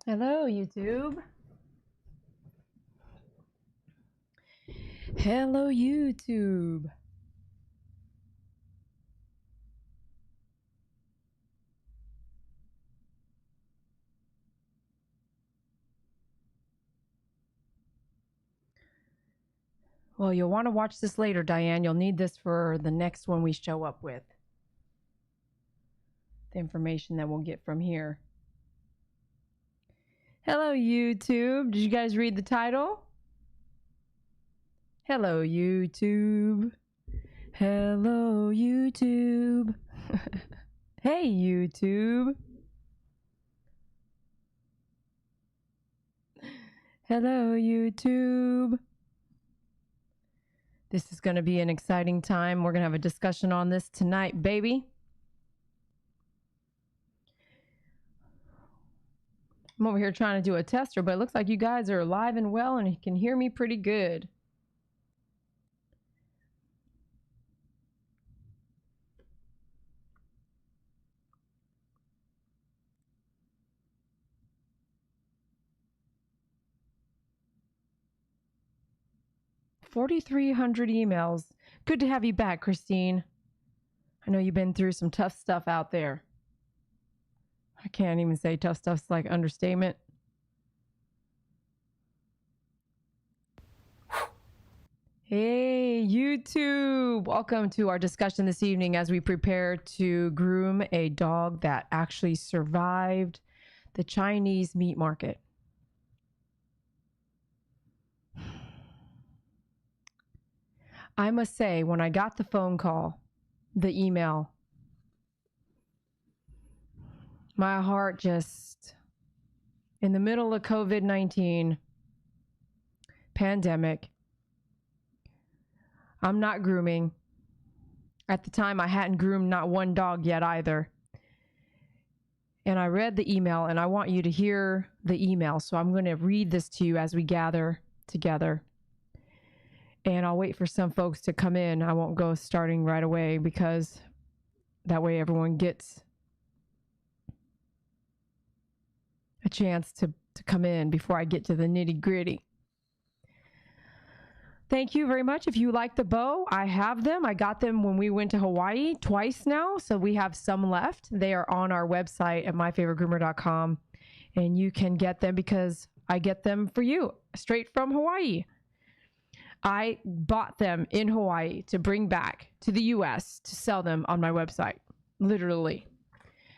Hello, YouTube. Hello, YouTube. Well, you'll want to watch this later, Diane. You'll need this for the next one we show up with. The information that we'll get from here. Hello, YouTube. Did you guys read the title? Hello, YouTube. Hello, YouTube. Hey, YouTube. Hello, YouTube. This is going to be an exciting time. We're going to have a discussion on this tonight, baby. I'm over here trying to do a tester, but it looks like you guys are alive and well and you can hear me pretty good. $4,300 emails. Good to have you back, Christine. I know you've been through some tough stuff out there. I can't even say tough stuff's like understatement. Hey, YouTube! Welcome to our discussion this evening as we prepare to groom a dog that actually survived the Chinese meat market. I must say, when I got the phone call, the email, my heart just, in the middle of COVID-19 pandemic, I'm not grooming. At the time, I hadn't groomed not one dog yet either. And I read the email, and I want you to hear the email. So I'm going to read this to you as we gather together. And I'll wait for some folks to come in. I won't go starting right away because that way everyone gets a chance to come in before I get to the nitty gritty. Thank you very much. If you like the bow, I have them. I got them when we went to Hawaii twice now, so we have some left. They are on our website at myfavoritegroomer.com, and you can get them because I get them for you straight from Hawaii. I bought them in Hawaii to bring back to the US to sell them on my website, literally,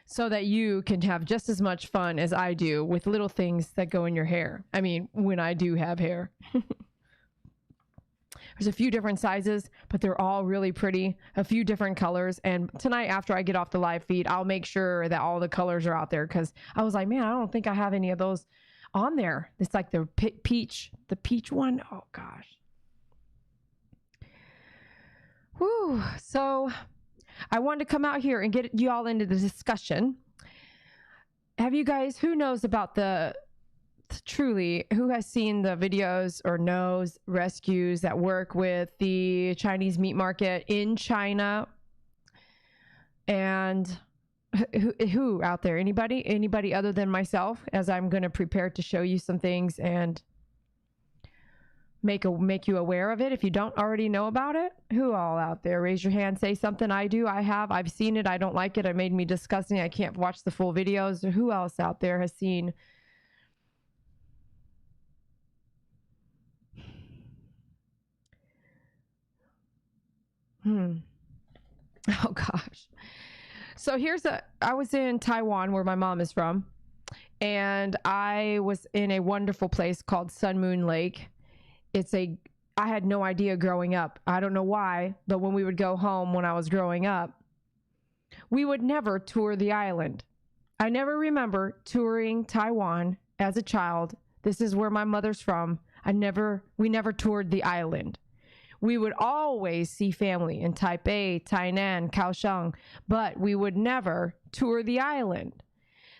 so that you can have just as much fun as I do with little things that go in your hair. I mean, when I do have hair. There's a few different sizes, but they're all really pretty, a few different colors. And tonight, after I get off the live feed, I'll make sure that all the colors are out there because I was like, man, I don't think I have any of those on there. It's like the peach one. Oh, gosh. Whew. So I wanted to come out here and get you all into the discussion. Have you guys, who knows about who has seen the videos or knows rescues that work with the Chinese meat market in China? And who out there? Anybody other than myself, as I'm going to prepare to show you some things and make you aware of it if you don't already know about it. Who all out there? Raise your hand, say something. I've seen it. I don't like it. It made me disgusting. I can't watch the full videos. Who else out there has seen? Oh gosh. So I was in Taiwan where my mom is from, and I was in a wonderful place called Sun Moon Lake. I had no idea growing up. I don't know why, but when we would go home when I was growing up, we would never tour the island. I never remember touring Taiwan as a child. This is where my mother's from. We never toured the island. We would always see family in Taipei, Tainan, Kaohsiung, but we would never tour the island.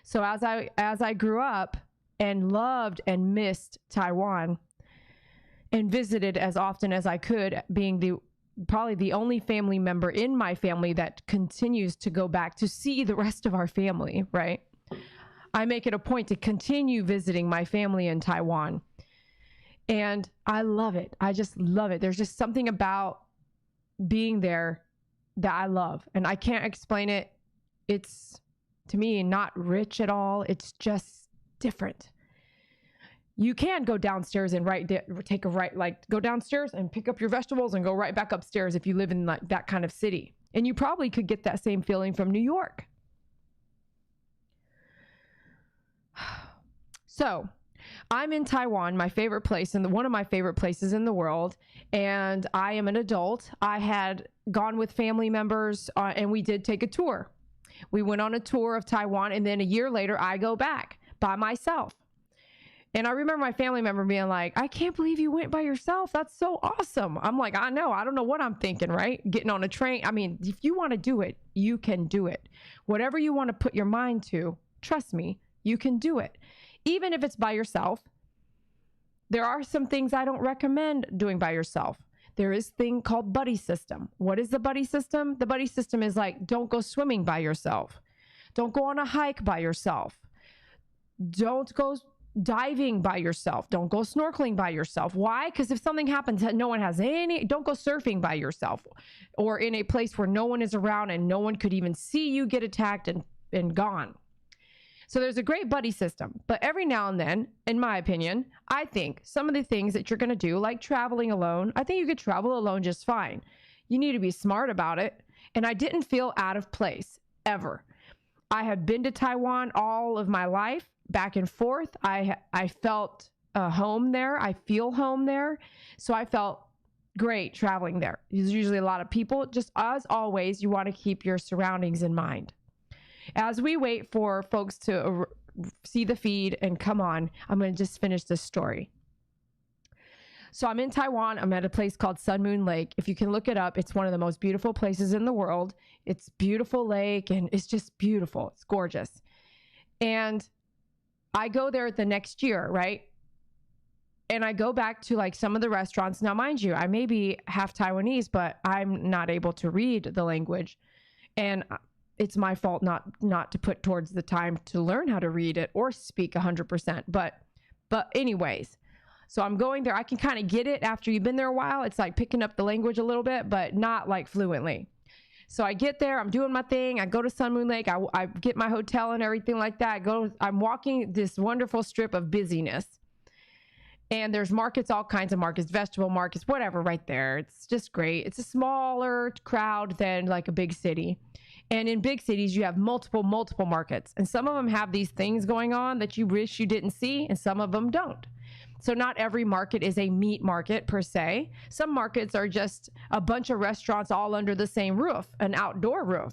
So as I grew up and loved and missed Taiwan and visited as often as I could, being probably the only family member in my family that continues to go back to see the rest of our family, right? I make it a point to continue visiting my family in Taiwan. And I love it. I just love it. There's just something about being there that I love. And I can't explain it. It's, to me, not rich at all. It's just different. You can go downstairs and take a right, like go downstairs and pick up your vegetables and go right back upstairs if you live in like that kind of city. And you probably could get that same feeling from New York. So I'm in Taiwan, my favorite place, and one of my favorite places in the world. And I am an adult. I had gone with family members and we did take a tour. We went on a tour of Taiwan, and then a year later, I go back by myself. And I remember my family member being like, I can't believe you went by yourself. That's so awesome. I'm like, I know. I don't know what I'm thinking, right? Getting on a train. I mean, if you want to do it, you can do it. Whatever you want to put your mind to, trust me, you can do it. Even if it's by yourself. There are some things I don't recommend doing by yourself. There is a thing called buddy system. What is the buddy system? The buddy system is like, don't go swimming by yourself. Don't go on a hike by yourself. Don't go diving by yourself. Don't go snorkeling by yourself. Why? Because if something happens that no one has don't go surfing by yourself or in a place where no one is around and no one could even see you get attacked and gone. So there's a great buddy system, but every now and then, in my opinion, I think some of the things that you're going to do, like traveling alone, I think you could travel alone just fine. You need to be smart about it. And I didn't feel out of place ever. I have been to Taiwan all of my life, back and forth. I felt home there. I feel home there. So I felt great traveling there. There's usually a lot of people. Just as always, you want to keep your surroundings in mind. As we wait for folks to see the feed and come on, I'm going to just finish this story. So I'm in Taiwan. I'm at a place called Sun Moon Lake. If you can look it up, it's one of the most beautiful places in the world. It's beautiful lake and it's just beautiful. It's gorgeous. And I go there the next year, right? And I go back to like some of the restaurants. Now, mind you, I may be half Taiwanese, but I'm not able to read the language. And it's my fault not to put towards the time to learn how to read it or speak 100%. But anyways, so I'm going there. I can kind of get it after you've been there a while. It's like picking up the language a little bit, but not like fluently. So I get there, I'm doing my thing. I go to Sun Moon Lake. I get my hotel and everything like that. I'm walking this wonderful strip of busyness. And there's markets, all kinds of markets, vegetable markets, whatever right there. It's just great. It's a smaller crowd than like a big city. And in big cities, you have multiple markets. And some of them have these things going on that you wish you didn't see, and some of them don't. So not every market is a meat market per se. Some markets are just a bunch of restaurants all under the same roof, an outdoor roof.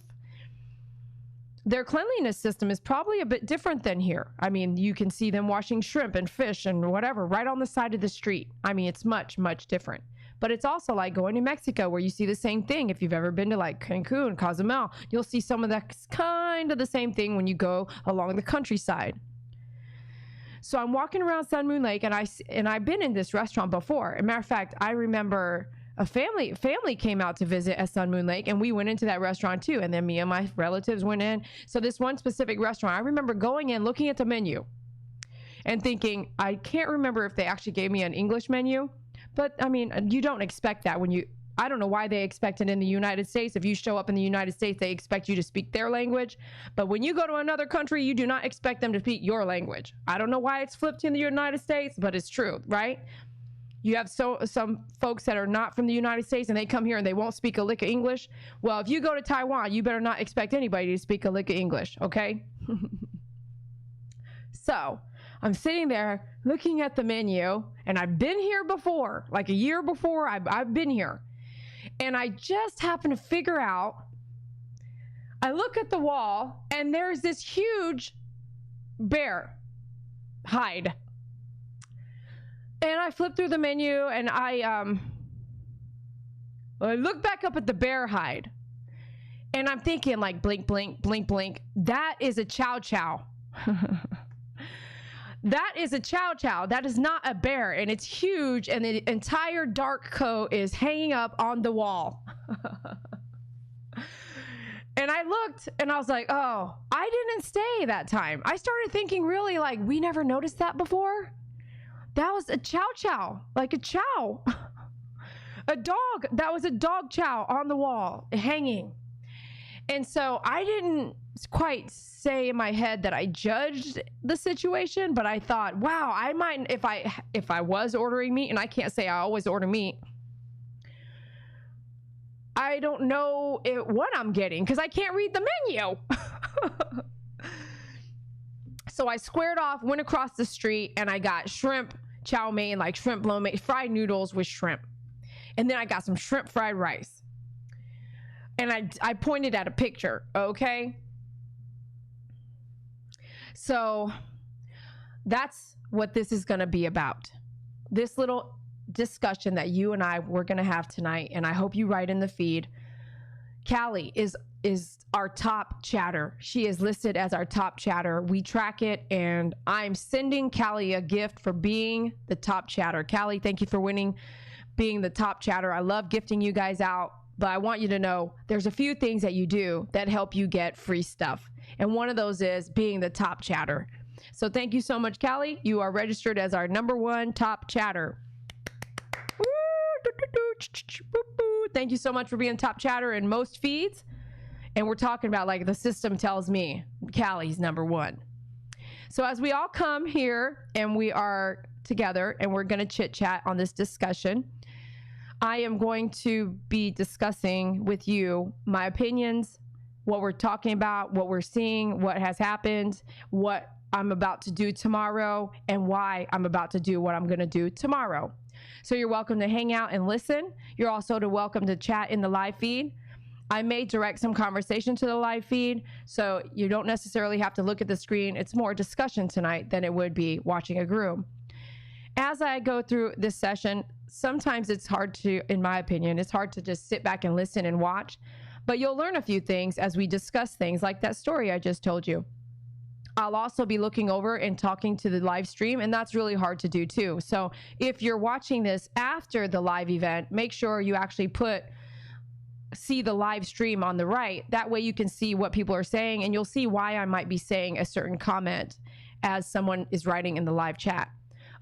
Their cleanliness system is probably a bit different than here. I mean, you can see them washing shrimp and fish and whatever right on the side of the street. I mean, it's much different. But it's also like going to Mexico where you see the same thing. If you've ever been to like Cancun, Cozumel, you'll see some of that kind of the same thing when you go along the countryside. So I'm walking around Sun Moon Lake and I've been in this restaurant before. As a matter of fact, I remember a family came out to visit at Sun Moon Lake and we went into that restaurant too. And then me and my relatives went in. So this one specific restaurant, I remember going in, looking at the menu and thinking, I can't remember if they actually gave me an English menu. But I mean, you don't expect that I don't know why they expect it in the United States. If you show up in the United States, they expect you to speak their language. But when you go to another country, you do not expect them to speak your language. I don't know why it's flipped in the United States, but it's true, right? You have some folks that are not from the United States and they come here and they won't speak a lick of English. Well, if you go to Taiwan, you better not expect anybody to speak a lick of English, okay? So I'm sitting there looking at the menu, and I've been here before, like a year before, I've been here. And I just happen to figure out, I look at the wall, and there's this huge bear hide. And I flip through the menu, and I look back up at the bear hide. And I'm thinking like, blink, blink, blink, blink. That is a chow chow. That is a chow chow. That is not a bear, and it's huge, and the entire dark coat is hanging up on the wall. And I looked and I was like, oh, I didn't stay that time. I started thinking really like, we never noticed that before. That was a chow chow, like a chow. A dog. That was a dog chow on the wall hanging. And so I didn't quite say in my head that I judged the situation, but I thought, wow, I might, if I was ordering meat, and I can't say I always order meat, I don't know what I'm getting because I can't read the menu. So I squared off, went across the street, and I got shrimp chow mein, like shrimp lo mein, fried noodles with shrimp. And then I got some shrimp fried rice. And I pointed at a picture, okay? So that's what this is going to be about. This little discussion that you and I were going to have tonight, and I hope you write in the feed. Callie is our top chatter. She is listed as our top chatter. We track it, and I'm sending Callie a gift for being the top chatter. Callie, thank you for winning, being the top chatter. I love gifting you guys out, but I want you to know there's a few things that you do that help you get free stuff. And one of those is being the top chatter. So thank you so much, Callie. You are registered as our #1 top chatter. Thank you so much for being top chatter in most feeds. And we're talking about, like, the system tells me Callie's #1. So as we all come here and we are together and we're going to chit chat on this discussion, I am going to be discussing with you my opinions, what we're talking about, what we're seeing, what has happened, what I'm about to do tomorrow, and why I'm about to do what I'm going to do tomorrow. So you're welcome to hang out and listen. You're also welcome to chat in the live feed. I may direct some conversation to the live feed, so you don't necessarily have to look at the screen. It's more discussion tonight than it would be watching a groom. As I go through this session, sometimes it's hard to, in my opinion, it's hard to just sit back and listen and watch, but you'll learn a few things as we discuss things like that story I just told you. I'll also be looking over and talking to the live stream, and that's really hard to do too. So if you're watching this after the live event, make sure you actually see the live stream on the right. That way you can see what people are saying, and you'll see why I might be saying a certain comment as someone is writing in the live chat.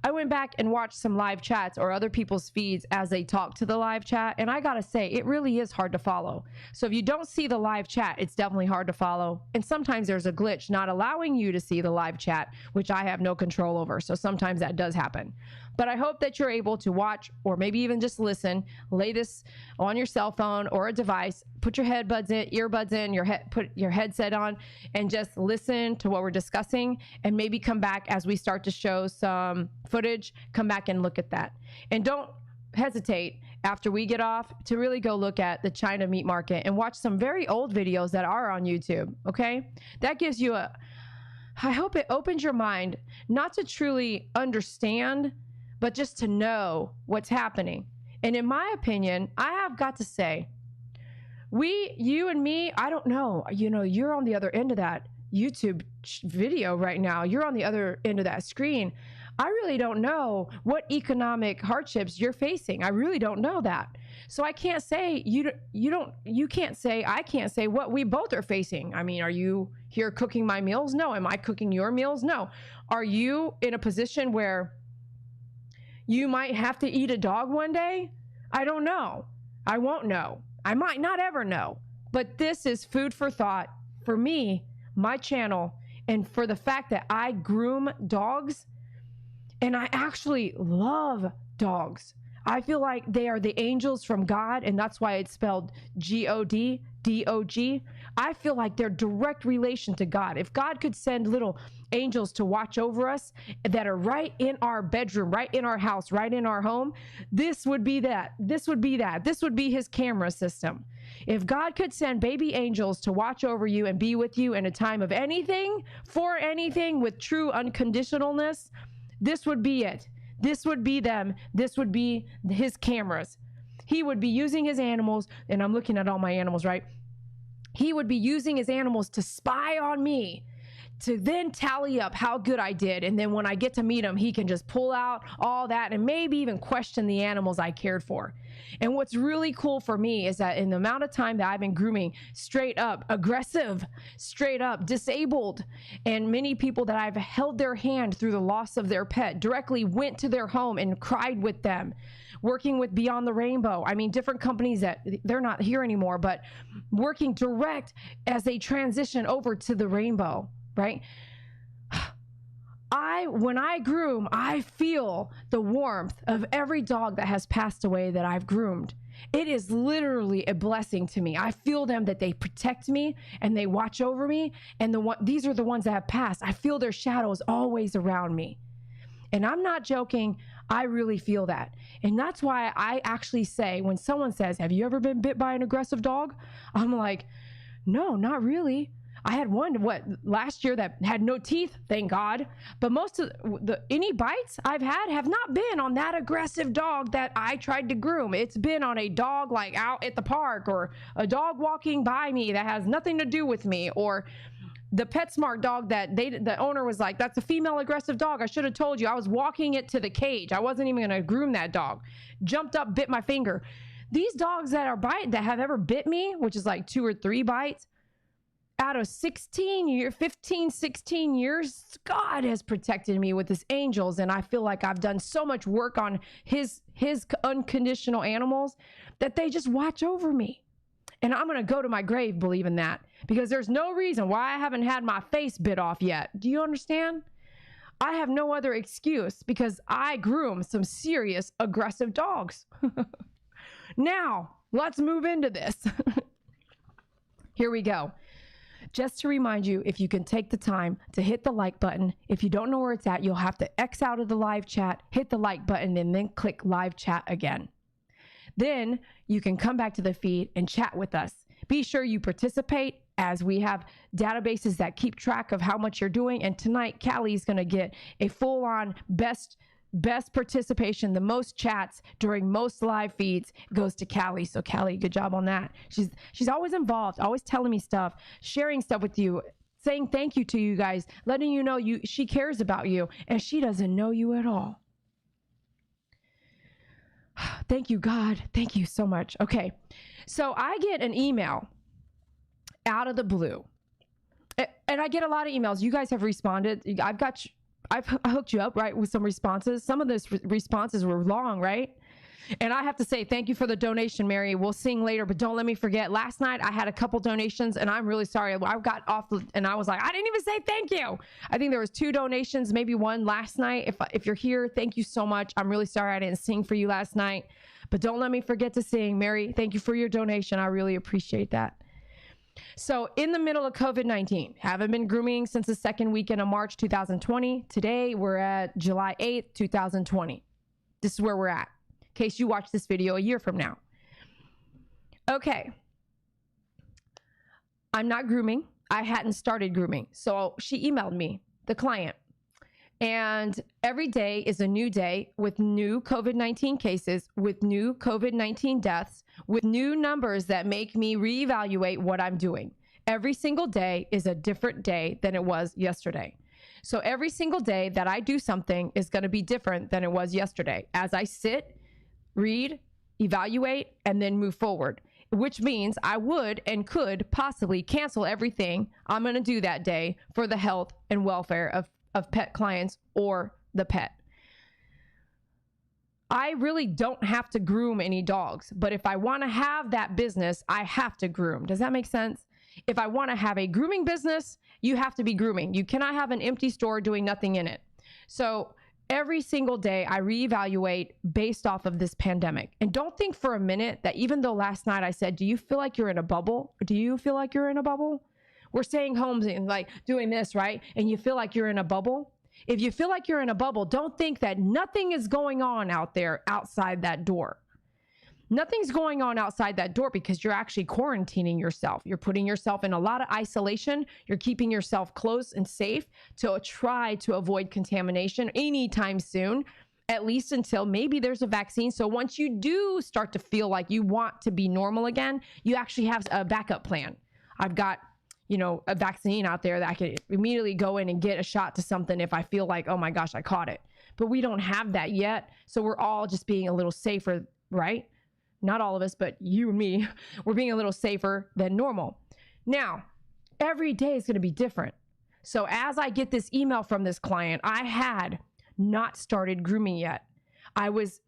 I went back and watched some live chats or other people's feeds as they talk to the live chat, and I gotta say, it really is hard to follow. So if you don't see the live chat, it's definitely hard to follow. And sometimes there's a glitch not allowing you to see the live chat, which I have no control over. So sometimes that does happen. But I hope that you're able to watch or maybe even just listen, lay this on your cell phone or a device, put your earbuds in, put your headset on, and just listen to what we're discussing, and maybe come back as we start to show some footage, come back and look at that. And don't hesitate after we get off to really go look at the China meat market and watch some very old videos that are on YouTube, okay? That gives you I hope it opens your mind, not to truly understand, but just to know what's happening. And in my opinion, I have got to say, you and me, I don't know, you're on the other end of that YouTube video right now. You're on the other end of that screen. I really don't know what economic hardships you're facing. I really don't know that. So I can't say, you can't say, I can't say what we both are facing. I mean, are you here cooking my meals? No. Am I cooking your meals? No. Are you in a position where you might have to eat a dog one day? I don't know. I won't know. I might not ever know. But this is food for thought for me, my channel, and for the fact that I groom dogs, and I actually love dogs. I feel like they are the angels from God, and that's why it's spelled G-O-D, D-O-G. I feel like they're direct relation to God. If God could send little angels to watch over us that are right in our bedroom, right in our house, right in our home, this would be that. This would be that. This would be his camera system. If God could send baby angels to watch over you and be with you in a time of anything, for anything, with true unconditionalness, this would be it. This would be them. This would be his cameras. He would be using his animals, and I'm looking at all my animals, right? He would be using his animals to spy on me, to then tally up how good I did. And then when I get to meet him, he can just pull out all that and maybe even question the animals I cared for. And what's really cool for me is that in the amount of time that I've been grooming straight up aggressive, straight up disabled, and many people that I've held their hand through the loss of their pet, directly went to their home and cried with them, working with Beyond the Rainbow. I mean, different companies that they're not here anymore, but working direct as they transition over to the rainbow, right? When I groom, I feel the warmth of every dog that has passed away that I've groomed. It is literally a blessing to me. I feel them, that they protect me and they watch over me. And these are the ones that have passed. I feel their shadows always around me. And I'm not joking. I really feel that. And that's why I actually say, when someone says, have you ever been bit by an aggressive dog? I'm like, no, not really. I had one, last year that had no teeth, thank God. But most of any bites I've had have not been on that aggressive dog that I tried to groom. It's been on a dog like out at the park, or a dog walking by me that has nothing to do with me, or the PetSmart dog that the owner was like, that's a female aggressive dog. I should have told you. I was walking it to the cage. I wasn't even going to groom that dog. Jumped up, bit my finger. These dogs that have ever bit me, which is like 2 or 3 bites, out of 15, 16 years, God has protected me with his angels. And I feel like I've done so much work on his unconditional animals that they just watch over me. And I'm going to go to my grave believing that, because there's no reason why I haven't had my face bit off yet. Do you understand? I have no other excuse, because I groom some serious aggressive dogs. Now, let's move into this. Here we go. Just to remind you, if you can take the time to hit the like button. If you don't know where it's at, you'll have to X out of the live chat, hit the like button, and then click live chat again. Then you can come back to the feed and chat with us. Be sure you participate, as we have databases that keep track of how much you're doing. And tonight, Callie's going to get a full-on best participation. The most chats during most live feeds goes to Callie. So Callie, good job on that. She's always involved, always telling me stuff, sharing stuff with you, saying thank you to you guys, letting you know she cares about you, and she doesn't know you at all. Thank you, God. Thank you so much. Okay. So I get an email out of the blue, and I get a lot of emails. You guys have responded. I've hooked you up, right, with some responses. Some of those responses were long, right? And I have to say, thank you for the donation, Mary. We'll sing later, but don't let me forget. Last night, I had a couple donations, and I'm really sorry. I got off, and I was like, I didn't even say thank you. I think there was 2 donations, maybe 1 last night. If you're here, thank you so much. I'm really sorry I didn't sing for you last night, but don't let me forget to sing. Mary, thank you for your donation. I really appreciate that. So in the middle of COVID-19, haven't been grooming since the 2nd weekend of March 2020. Today, we're at July 8th, 2020. This is where we're at, in case you watch this video a year from now. Okay. I'm not grooming. I hadn't started grooming. So she emailed me, the client. And every day is a new day with new COVID-19 cases, with new COVID-19 deaths, with new numbers that make me reevaluate what I'm doing. Every single day is a different day than it was yesterday. So every single day that I do something is going to be different than it was yesterday, as I sit, read, evaluate, and then move forward, which means I would and could possibly cancel everything I'm going to do that day for the health and welfare of pet clients or the pet. I really don't have to groom any dogs, but if I want to have that business, I have to groom. Does that make sense? If I want to have a grooming business, you have to be grooming. You cannot have an empty store doing nothing in it. So every single day I reevaluate based off of this pandemic. And don't think for a minute that even though last night I said, do you feel like you're in a bubble? Do you feel like you're in a bubble? We're staying home and like doing this, right? And you feel like you're in a bubble. If you feel like you're in a bubble, don't think that nothing is going on out there outside that door. Nothing's going on outside that door because you're actually quarantining yourself. You're putting yourself in a lot of isolation. You're keeping yourself close and safe to try to avoid contamination anytime soon, at least until maybe there's a vaccine. So once you do start to feel like you want to be normal again, you actually have a backup plan. I've got a vaccine out there that I could immediately go in and get a shot to something if I feel like, oh my gosh, I caught it. But we don't have that yet. So we're all just being a little safer, right? Not all of us, but you and me, we're being a little safer than normal. Now, every day is going to be different. So as I get this email from this client, I had not started grooming yet. I was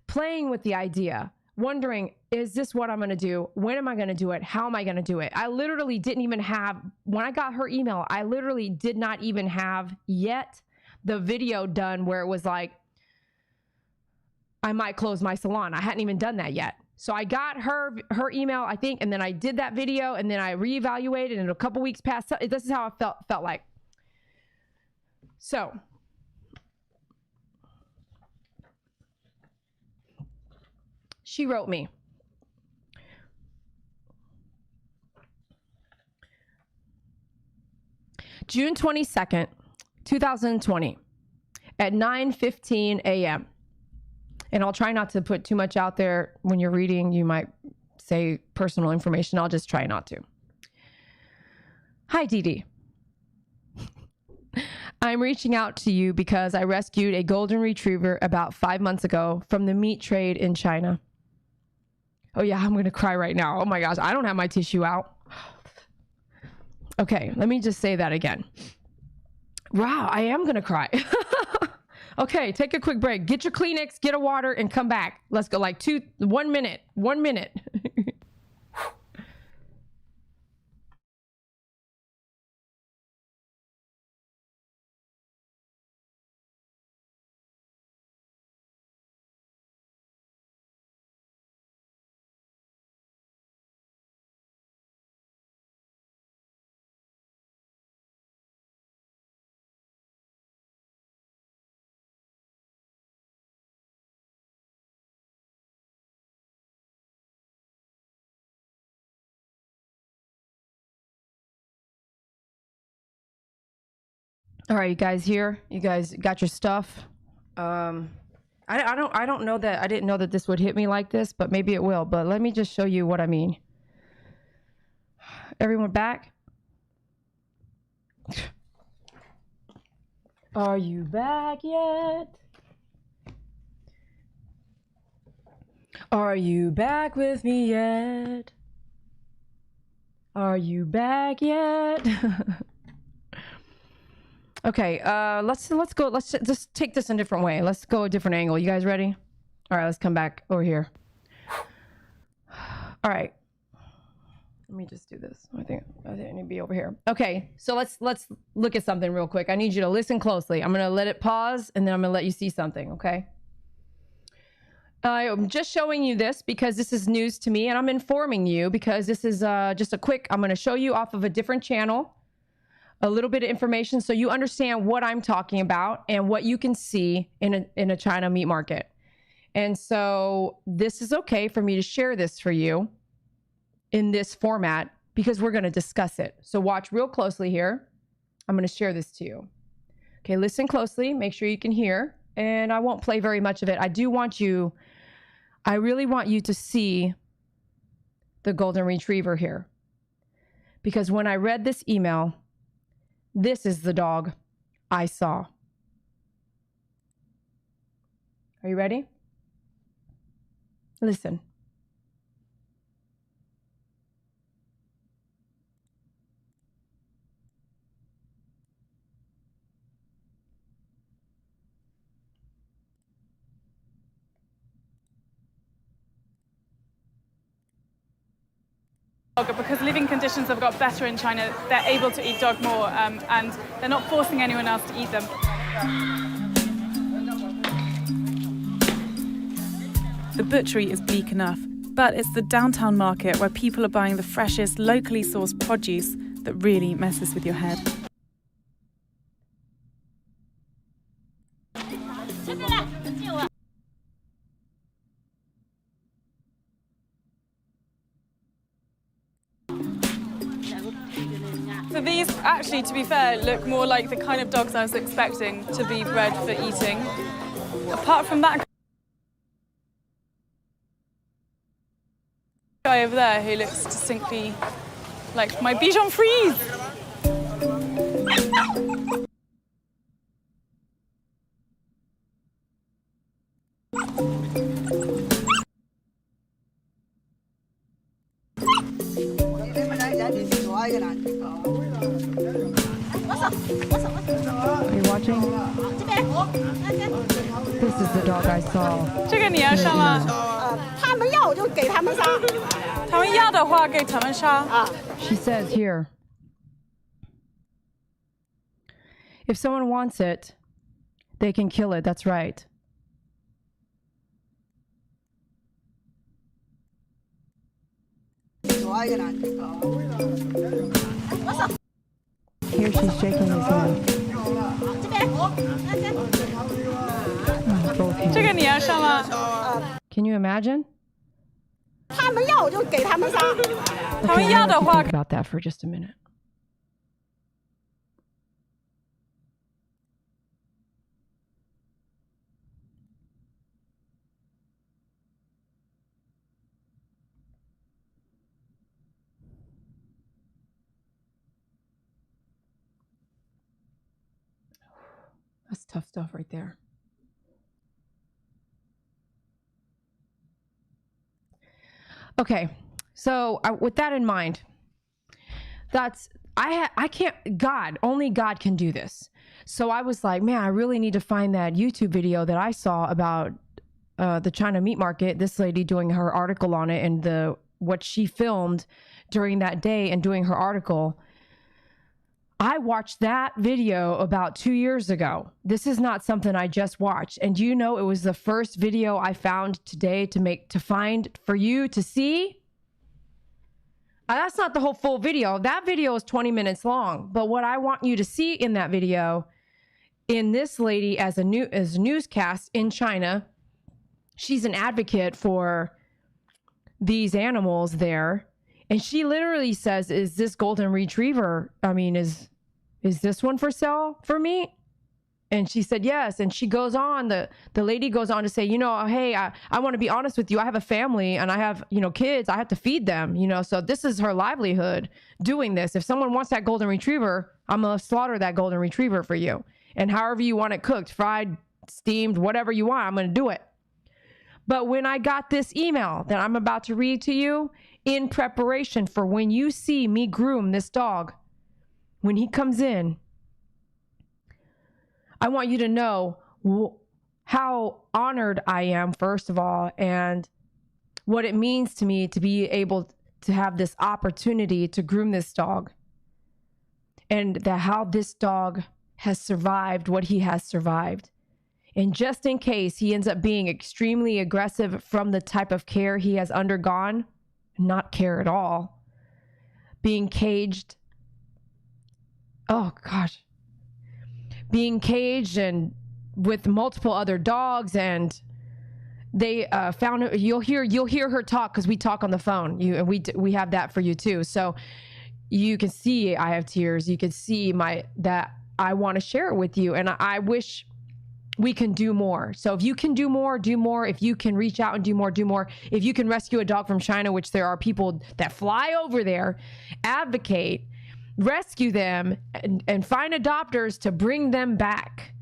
playing with the idea, wondering, is this what I'm going to do? When am I going to do it? How am I going to do it? I literally didn't even have, when I got her email, I literally did not even have yet the video done where it was like, I might close my salon. I hadn't even done that yet. So I got her email, I think, and then I did that video, and then I reevaluated, and a couple weeks passed. This is how I felt like. So she wrote me. June 22nd, 2020 at 9:15 a.m. And I'll try not to put too much out there. When you're reading, you might say personal information. I'll just try not to. Hi, Dede. I'm reaching out to you because I rescued a golden retriever about 5 months ago from the meat trade in China. Oh yeah, I'm going to cry right now. Oh my gosh, I don't have my tissue out. Okay, let me just say that again. Wow, I am going to cry. Okay, take a quick break. Get your Kleenex, get a water, and come back. Let's go like 1 minute. 1 minute. All right, you guys here? You guys got your stuff? I don't know that, I didn't know that this would hit me like this, but maybe it will. But let me just show you what I mean. Everyone back? Are you back yet? Are you back with me yet? Are you back yet? Okay, let's go. Let's just take this in a different way. Let's go a different angle. You guys ready? All right, let's come back over here. All right. Let me just do this. I think I need to be over here. Okay, so let's look at something real quick. I need you to listen closely. I'm gonna let it pause, and then I'm gonna let you see something. Okay. I'm just showing you this because this is news to me, and I'm informing you because this is just a quick. I'm gonna show you off of a different channel. A little bit of information so you understand what I'm talking about and what you can see in a China meat market. And so this is okay for me to share this for you in this format because we're going to discuss it. So watch real closely here. I'm going to share this to you. Okay, listen closely, make sure you can hear, and I won't play very much of it. I really want you to see the golden retriever here. Because when I read this email, this is the dog I saw. Are you ready? Listen. Because living conditions have got better in China, they're able to eat dog more, and they're not forcing anyone else to eat them. The butchery is bleak enough, but it's the downtown market where people are buying the freshest, locally sourced produce that really messes with your head. So these, actually, to be fair, look more like the kind of dogs I was expecting to be bred for eating. Apart from that guy over there who looks distinctly Like my Bichon Frise. Are you watching? This is the dog I saw. 这个你要上吗？他们要就给他们杀。他们要的话给他们杀。 She says here, if someone wants it, they can kill it. That's right. Here she's shaking his hand. Both hands. 这个你要上吗？ Can you imagine? 他们要就给他们杀。 他们要的话 Think about that for just a minute. That's tough stuff right there. Okay, so with that in mind, I can't, only God can do this. So I was like, man, I really need to find that YouTube video that I saw about the China meat market, this lady doing her article on it and what she filmed during that day and doing her article. I watched that video about 2 years ago. This is not something I just watched. And you know, it was the first video I found today to find for you to see. That's not the whole full video. That video is 20 minutes long. But what I want you to see in that video, in this lady as a newscast in China, she's an advocate for these animals there. And she literally says, is this golden retriever, is this one for sale for me? And she said, yes. And she goes on, the lady goes on to say, you know, hey, I want to be honest with you. I have a family and I have, kids. I have to feed them, so this is her livelihood doing this. If someone wants that golden retriever, I'm going to slaughter that golden retriever for you. And however you want it cooked, fried, steamed, whatever you want, I'm going to do it. But when I got this email that I'm about to read to you, in preparation for when you see me groom this dog, when he comes in, I want you to know how honored I am, first of all, and what it means to me to be able to have this opportunity to groom this dog, and how this dog has survived what he has survived. And just in case he ends up being extremely aggressive from the type of care he has undergone, not care at all, being caged, being caged and with multiple other dogs, and they found her. You'll hear her talk because we talk on the phone. We have that for you too, so you can see I have tears. You can see that I want to share it with you, and I wish we can do more. So if you can do more, do more. If you can reach out and do more, do more. If you can rescue a dog from China, which there are people that fly over there, advocate, rescue them, and find adopters to bring them back.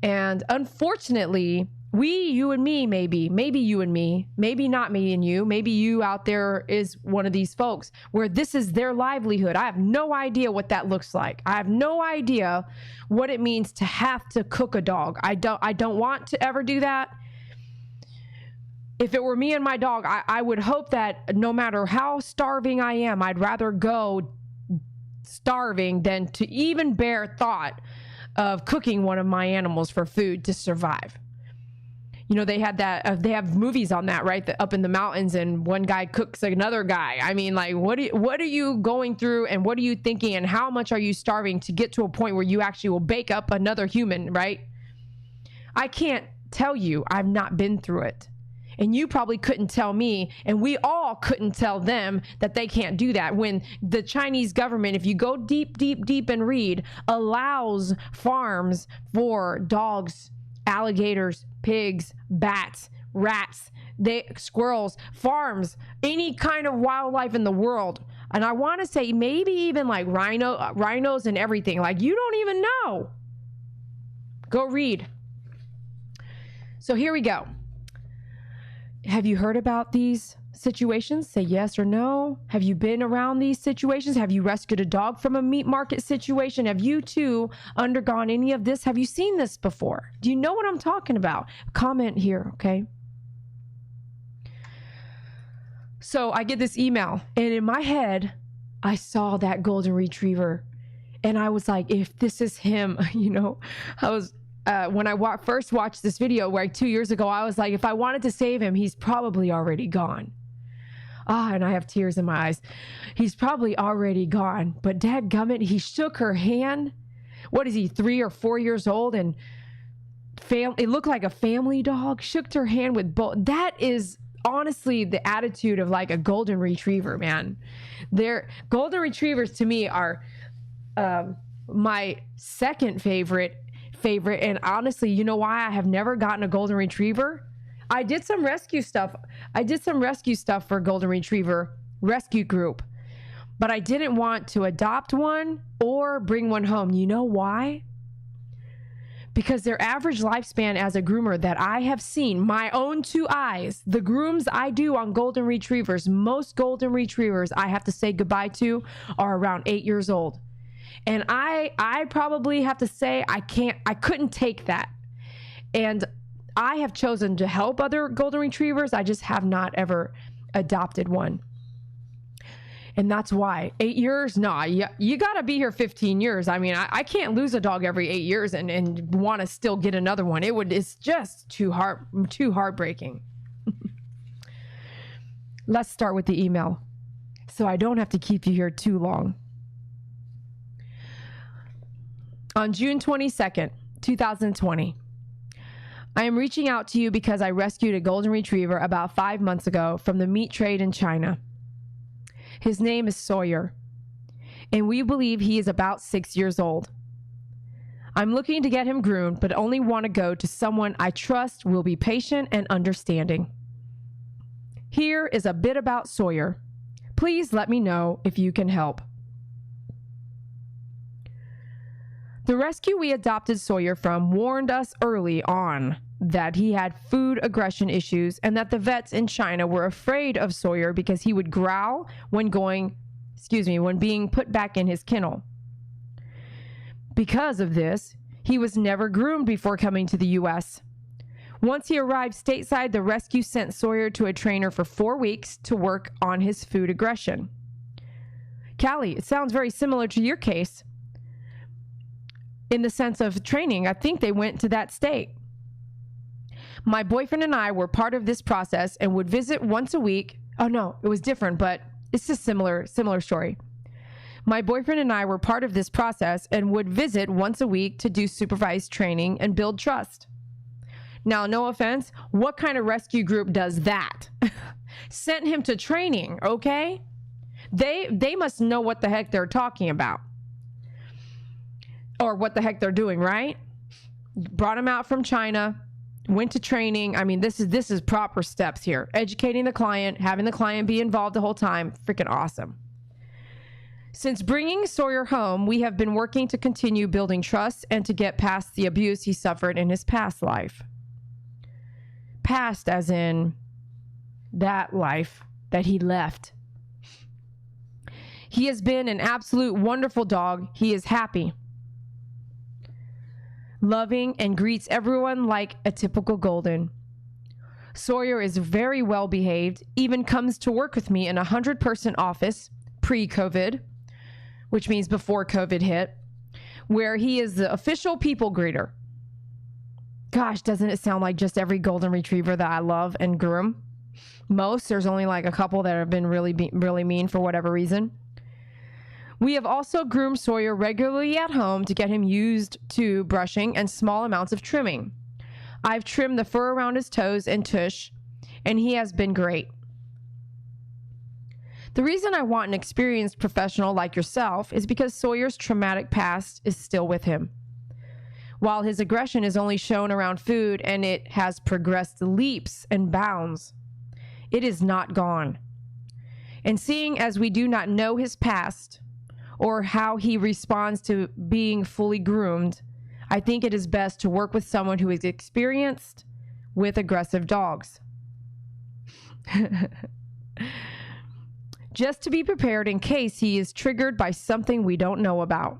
And unfortunately, you and me, maybe you and me, maybe not me and you, maybe you out there is one of these folks where this is their livelihood. I have no idea what that looks like. I have no idea what it means to have to cook a dog. I don't want to ever do that. If it were me and my dog, I would hope that no matter how starving I am, I'd rather go starving than to even bear thought of cooking one of my animals for food to survive. They had that, they have movies on that, right? Up in the mountains, and one guy cooks another guy. I mean, like, what are you going through, and what are you thinking, and how much are you starving to get to a point where you actually will bake up another human, right? I can't tell you. I've not been through it. And you probably couldn't tell me, and we all couldn't tell them that they can't do that. When the Chinese government, if you go deep, deep, deep and read, allows farms for dogs, alligators, pigs, bats, rats, squirrels, farms, any kind of wildlife in the world. And I want to say maybe even like rhinos and everything. Like, you don't even know. Go read. So here we go. Have you heard about these situations? Say yes or no. Have you been around these situations? Have you rescued a dog from a meat market situation? Have you too undergone any of this? Have you seen this before? Do you know what I'm talking about? Comment here, okay? So I get this email, and in my head, I saw that golden retriever, and I was like, if this is him, you know, I was, when I first watched this video, like 2 years ago, I was like, if I wanted to save him, he's probably already gone. And I have tears in my eyes. He's probably already gone. But dadgummit, he shook her hand. What is he, 3 or 4 years old? And it looked like a family dog. Shook her hand with both. That is honestly the attitude of like a golden retriever, man. Golden retrievers to me are my second favorite. And honestly, you know why I have never gotten a golden retriever? I did some rescue stuff. For golden retriever rescue group, but I didn't want to adopt one or bring one home. You know why? Because their average lifespan as a groomer that I have seen, my own 2 eyes, the grooms I do on golden retrievers, most golden retrievers I have to say goodbye to are around 8 years old. And I probably have to say I couldn't take that. And I have chosen to help other golden retrievers. I just have not ever adopted one. And that's why 8 years, no, you got to be here 15 years. I mean, I can't lose a dog every 8 years and want to still get another one. It's just too heartbreaking. Let's start with the email so I don't have to keep you here too long. On June 22nd, 2020, I am reaching out to you because I rescued a golden retriever about 5 months ago from the meat trade in China. His name is Sawyer, and we believe he is about 6 years old. I'm looking to get him groomed, but only want to go to someone I trust will be patient and understanding. Here is a bit about Sawyer. Please let me know if you can help. The rescue we adopted Sawyer from warned us early on that he had food aggression issues and that the vets in China were afraid of Sawyer because he would growl when being put back in his kennel. Because of this, he was never groomed before coming to the U.S. Once he arrived stateside, the rescue sent Sawyer to a trainer for 4 weeks to work on his food aggression. Callie, it sounds very similar to your case. In the sense of training, I think they went to that state. My boyfriend and I were part of this process and would visit once a week. Oh no, it was different, but it's a similar story. My boyfriend and I were part of this process and would visit once a week to do supervised training and build trust. Now, no offense, what kind of rescue group does that? Sent him to training, okay? They must know what the heck they're talking about. Or what the heck they're doing, right? Brought him out from China, went to training. I mean, this is proper steps here. Educating the client, having the client be involved the whole time. Freaking awesome. Since bringing Sawyer home, we have been working to continue building trust and to get past the abuse he suffered in his past life. Past as in that life that he left. He has been an absolute wonderful dog. He is happy, loving, and greets everyone like a typical golden. Sawyer is very well behaved, even comes to work with me in a 100-person office pre-COVID, which means before COVID hit, where he is the official people greeter. Gosh, doesn't it sound like just every golden retriever that I love and groom? Most, there's only like a couple that have been really mean for whatever reason. We have also groomed Sawyer regularly at home to get him used to brushing and small amounts of trimming. I've trimmed the fur around his toes and tush, and he has been great. The reason I want an experienced professional like yourself is because Sawyer's traumatic past is still with him. while his aggression is only shown around food and it has progressed leaps and bounds. It is not gone. And seeing as we do not know his past or how he responds to being fully groomed, I think it is best to work with someone who is experienced with aggressive dogs. Just to be prepared in case he is triggered by something we don't know about.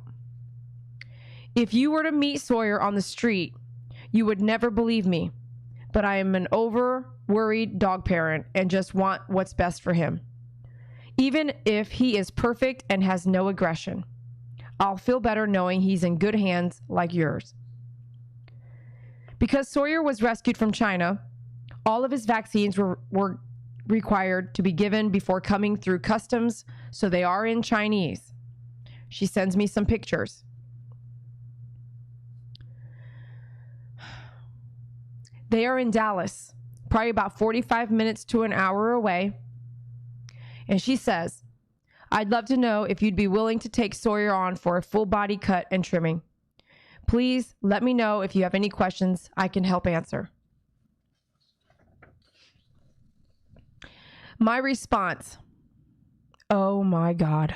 If you were to meet Sawyer on the street, you would never believe me, but I am an over-worried dog parent and just want what's best for him. Even if he is perfect and has no aggression, I'll feel better knowing he's in good hands like yours. Because Sawyer was rescued from China, all of his vaccines were required to be given before coming through customs, so they are in Chinese. She sends me some pictures. They are in Dallas, probably about 45 minutes to an hour away. And she says, I'd love to know if you'd be willing to take Sawyer on for a full body cut and trimming. Please let me know if you have any questions I can help answer. My response, oh my God.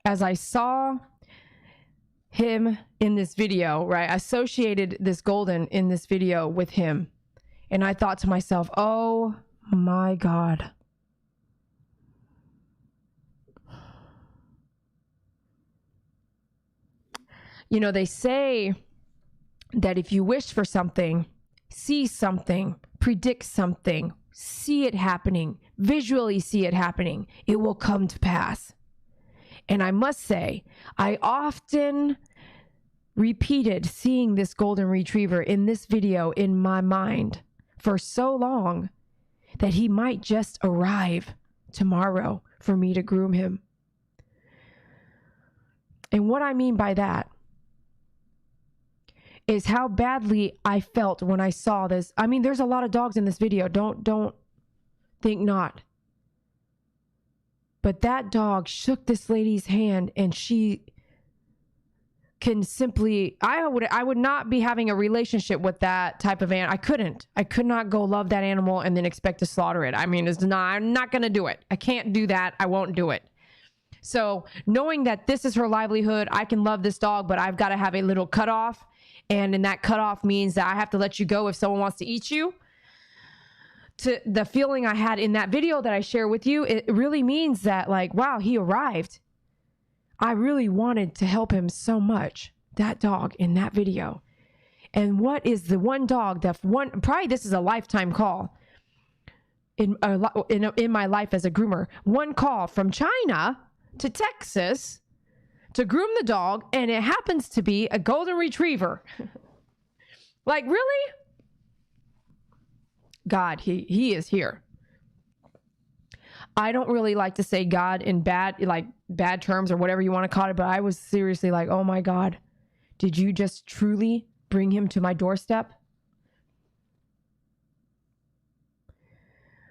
As I saw him in this video, right, I associated this golden in this video with him. And I thought to myself, oh my God. You know, they say that if you wish for something, see something, predict something, see it happening, visually see it happening, it will come to pass. And I must say, I often repeated seeing this golden retriever in this video in my mind for so long that he might just arrive tomorrow for me to groom him. And what I mean by that is how badly I felt when I saw this. I mean, there's a lot of dogs in this video. Don't think not. But that dog shook this lady's hand, and she can simply, I would not be having a relationship with that type of animal. I could not go love that animal and then expect to slaughter it. I mean, I'm not going to do it. I can't do that. I won't do it. So knowing that this is her livelihood, I can love this dog, but I've got to have a little cutoff. And in that cutoff means that I have to let you go if someone wants to eat you. To the feeling I had in that video that I share with you, it really means that, like, wow, he arrived. I really wanted to help him so much, that dog in that video. And what is the one dog that probably this is a lifetime call in my life as a groomer. One call from China to Texas to groom the dog, and it happens to be a golden retriever. Like, really? God, he is here. I don't really like to say God in bad terms or whatever you want to call it, but I was seriously like, oh my God, did you just truly bring him to my doorstep?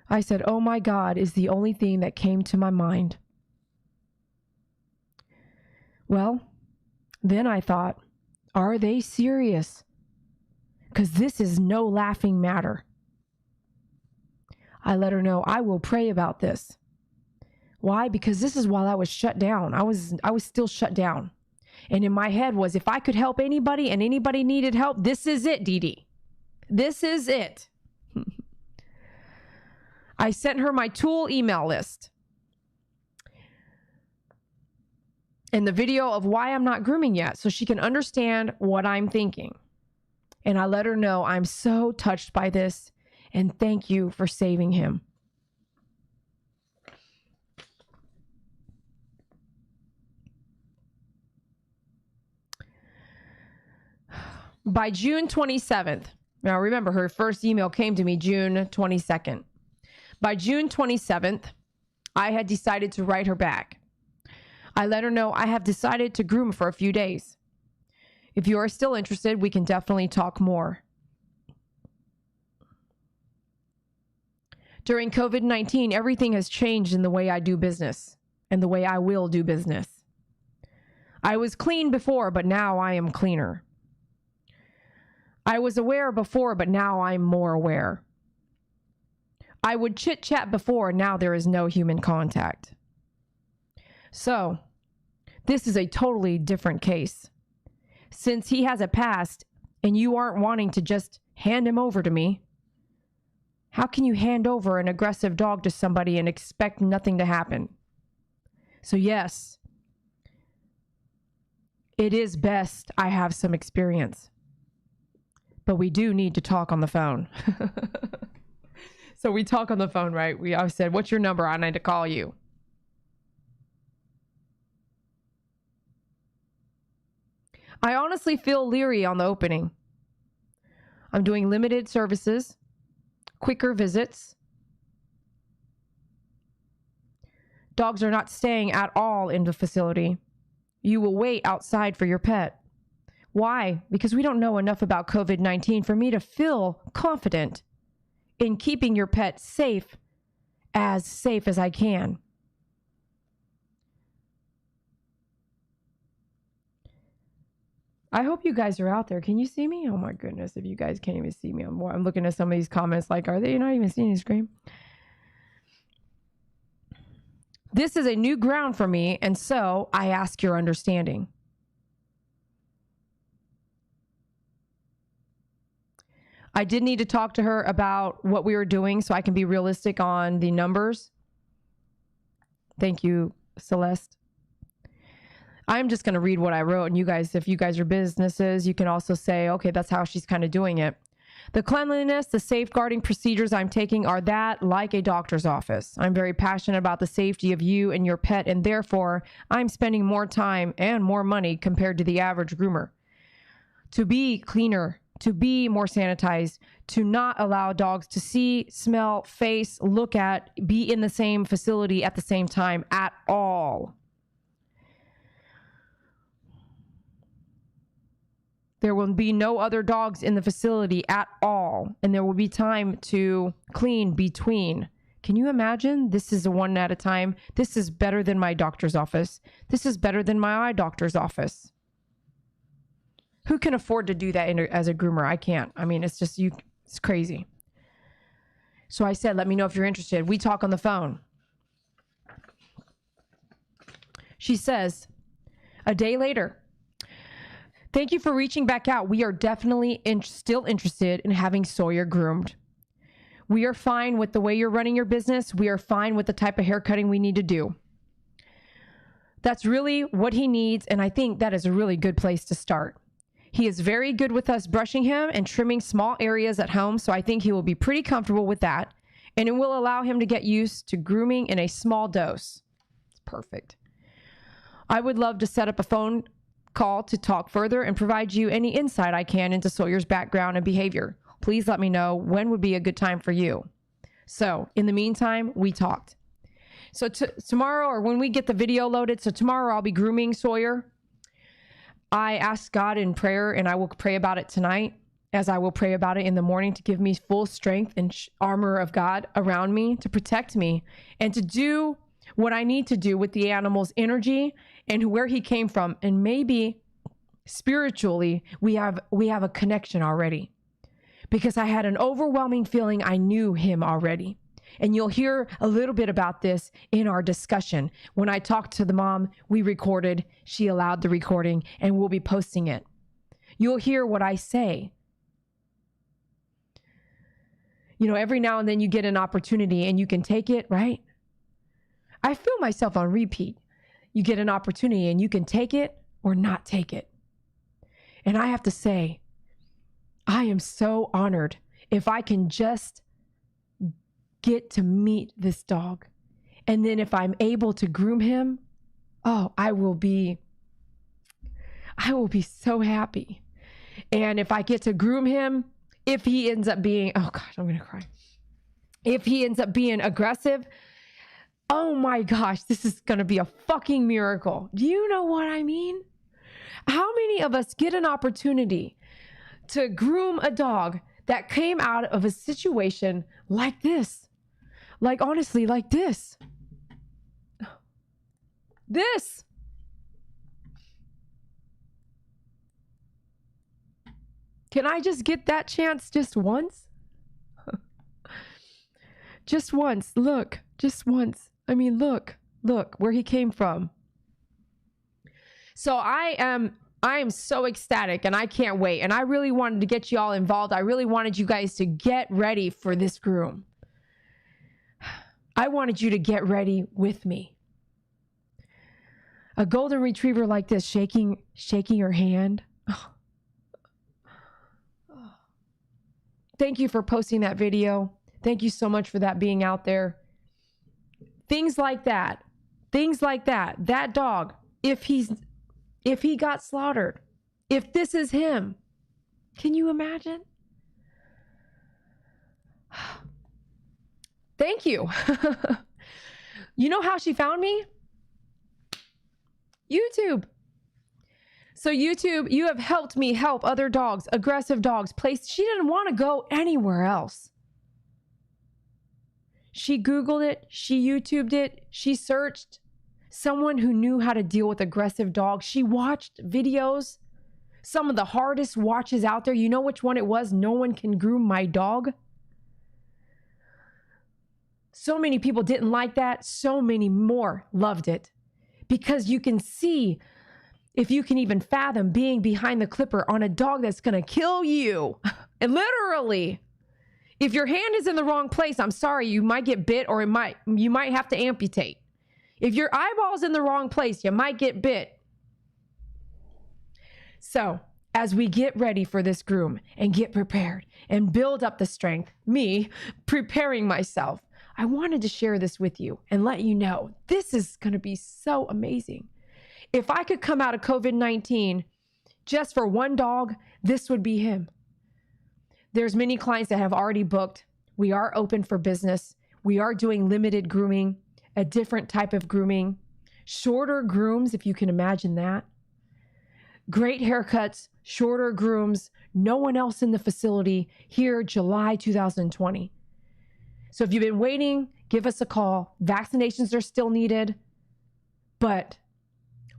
I said, oh my God, is the only thing that came to my mind. Well, then I thought, are they serious? Because this is no laughing matter. I let her know I will pray about this. Why? Because this is while I was shut down. I was still shut down. And in my head was, if I could help anybody and anybody needed help, this is it, Dede. This is it. I sent her my tool email list and the video of why I'm not grooming yet, so she can understand what I'm thinking. And I let her know I'm so touched by this, and thank you for saving him. By June 27th, now remember, her first email came to me June 22nd. By June 27th, I had decided to write her back. I let her know I have decided to groom for a few days. If you are still interested, we can definitely talk more. During COVID-19, everything has changed in the way I do business and the way I will do business. I was clean before, but now I am cleaner. I was aware before, but now I'm more aware. I would chit-chat before, now there is no human contact. So, this is a totally different case. Since he has a past and you aren't wanting to just hand him over to me, how can you hand over an aggressive dog to somebody and expect nothing to happen? So yes, it is best I have some experience, but we do need to talk on the phone. So we talk on the phone, right? I said, what's your number? I need to call you. I honestly feel leery on the opening. I'm doing limited services, quicker visits. Dogs are not staying at all in the facility. You will wait outside for your pet. Why? Because we don't know enough about COVID-19 for me to feel confident in keeping your pet safe as I can. I hope you guys are out there. Can you see me? Oh my goodness, if you guys can't even see me, I'm looking at some of these comments like, are they not even seeing the screen? This is a new ground for me, and so I ask your understanding. I did need to talk to her about what we were doing so I can be realistic on the numbers. Thank you, Celeste. I'm just going to read what I wrote, and you guys, if you guys are businesses, you can also say, okay, that's how she's kind of doing it. The cleanliness, the safeguarding procedures I'm taking are that like a doctor's office. I'm very passionate about the safety of you and your pet, and therefore I'm spending more time and more money compared to the average groomer. To be cleaner, to be more sanitized, to not allow dogs to see, smell, face, look at, be in the same facility at the same time at all. There will be no other dogs in the facility at all, and there will be time to clean between. Can you imagine? This is a one at a time. This is better than my doctor's office. This is better than my eye doctor's office. Who can afford to do that as a groomer? I can't. I mean, it's just, it's crazy. So I said, let me know if you're interested. We talk on the phone. She says, a day later, thank you for reaching back out. We are definitely still interested in having Sawyer groomed. We are fine with the way you're running your business. We are fine with the type of haircutting we need to do. That's really what he needs, and I think that is a really good place to start. He is very good with us brushing him and trimming small areas at home, so I think he will be pretty comfortable with that, and it will allow him to get used to grooming in a small dose. It's perfect. I would love to set up a phone call to talk further and provide you any insight I can into Sawyer's background and behavior. Please let me know when would be a good time for you. So in the meantime, we talked. So tomorrow, or when we get the video loaded, so tomorrow I'll be grooming Sawyer. I asked God in prayer, and I will pray about it tonight, as I will pray about it in the morning, to give me full strength and armor of God around me to protect me and to do what I need to do with the animal's energy and where he came from. And maybe spiritually, we have a connection already, because I had an overwhelming feeling I knew him already. And you'll hear a little bit about this in our discussion. When I talked to the mom, we recorded, she allowed the recording, and we'll be posting it. You'll hear what I say. You know, every now and then you get an opportunity and you can take it, right? I feel myself on repeat. You get an opportunity and you can take it or not take it. And I have to say, I am so honored if I can just get to meet this dog. And then if I'm able to groom him, oh, I will be so happy. And if I get to groom him, if he ends up being, oh gosh, I'm going to cry. If he ends up being aggressive, oh my gosh, this is going to be a fucking miracle. Do you know what I mean? How many of us get an opportunity to groom a dog that came out of a situation like this? Like, honestly, like this. This. Can I just get that chance just once? Just once. Look, just once. I mean, look where he came from. So I am so ecstatic and I can't wait. And I really wanted to get you all involved. I really wanted you guys to get ready for this groom. I wanted you to get ready with me. A golden retriever like this, shaking her hand. Thank you for posting that video. Thank you so much for that being out there. Things like that, that dog, if he got slaughtered, if this is him, can you imagine? Thank you. You know how she found me? YouTube. So YouTube, you have helped me help other dogs, aggressive dogs, she didn't want to go anywhere else. She Googled it, she YouTubed it, she searched someone who knew how to deal with aggressive dogs. She watched videos, some of the hardest watches out there. You know which one it was? No One Can Groom My Dog. So many people didn't like that. So many more loved it. Because you can see, if you can even fathom being behind the clipper on a dog that's going to kill you. And literally, if your hand is in the wrong place, I'm sorry, you might get bit or you might have to amputate. If your eyeball's in the wrong place, you might get bit. So, as we get ready for this groom and get prepared and build up the strength, me preparing myself, I wanted to share this with you and let you know this is going to be so amazing. If I could come out of COVID-19 just for one dog, this would be him. There's many clients that have already booked. We are open for business. We are doing limited grooming, a different type of grooming, shorter grooms, if you can imagine that. Great haircuts, shorter grooms, no one else in the facility here, July 2020. So if you've been waiting, give us a call. Vaccinations are still needed, but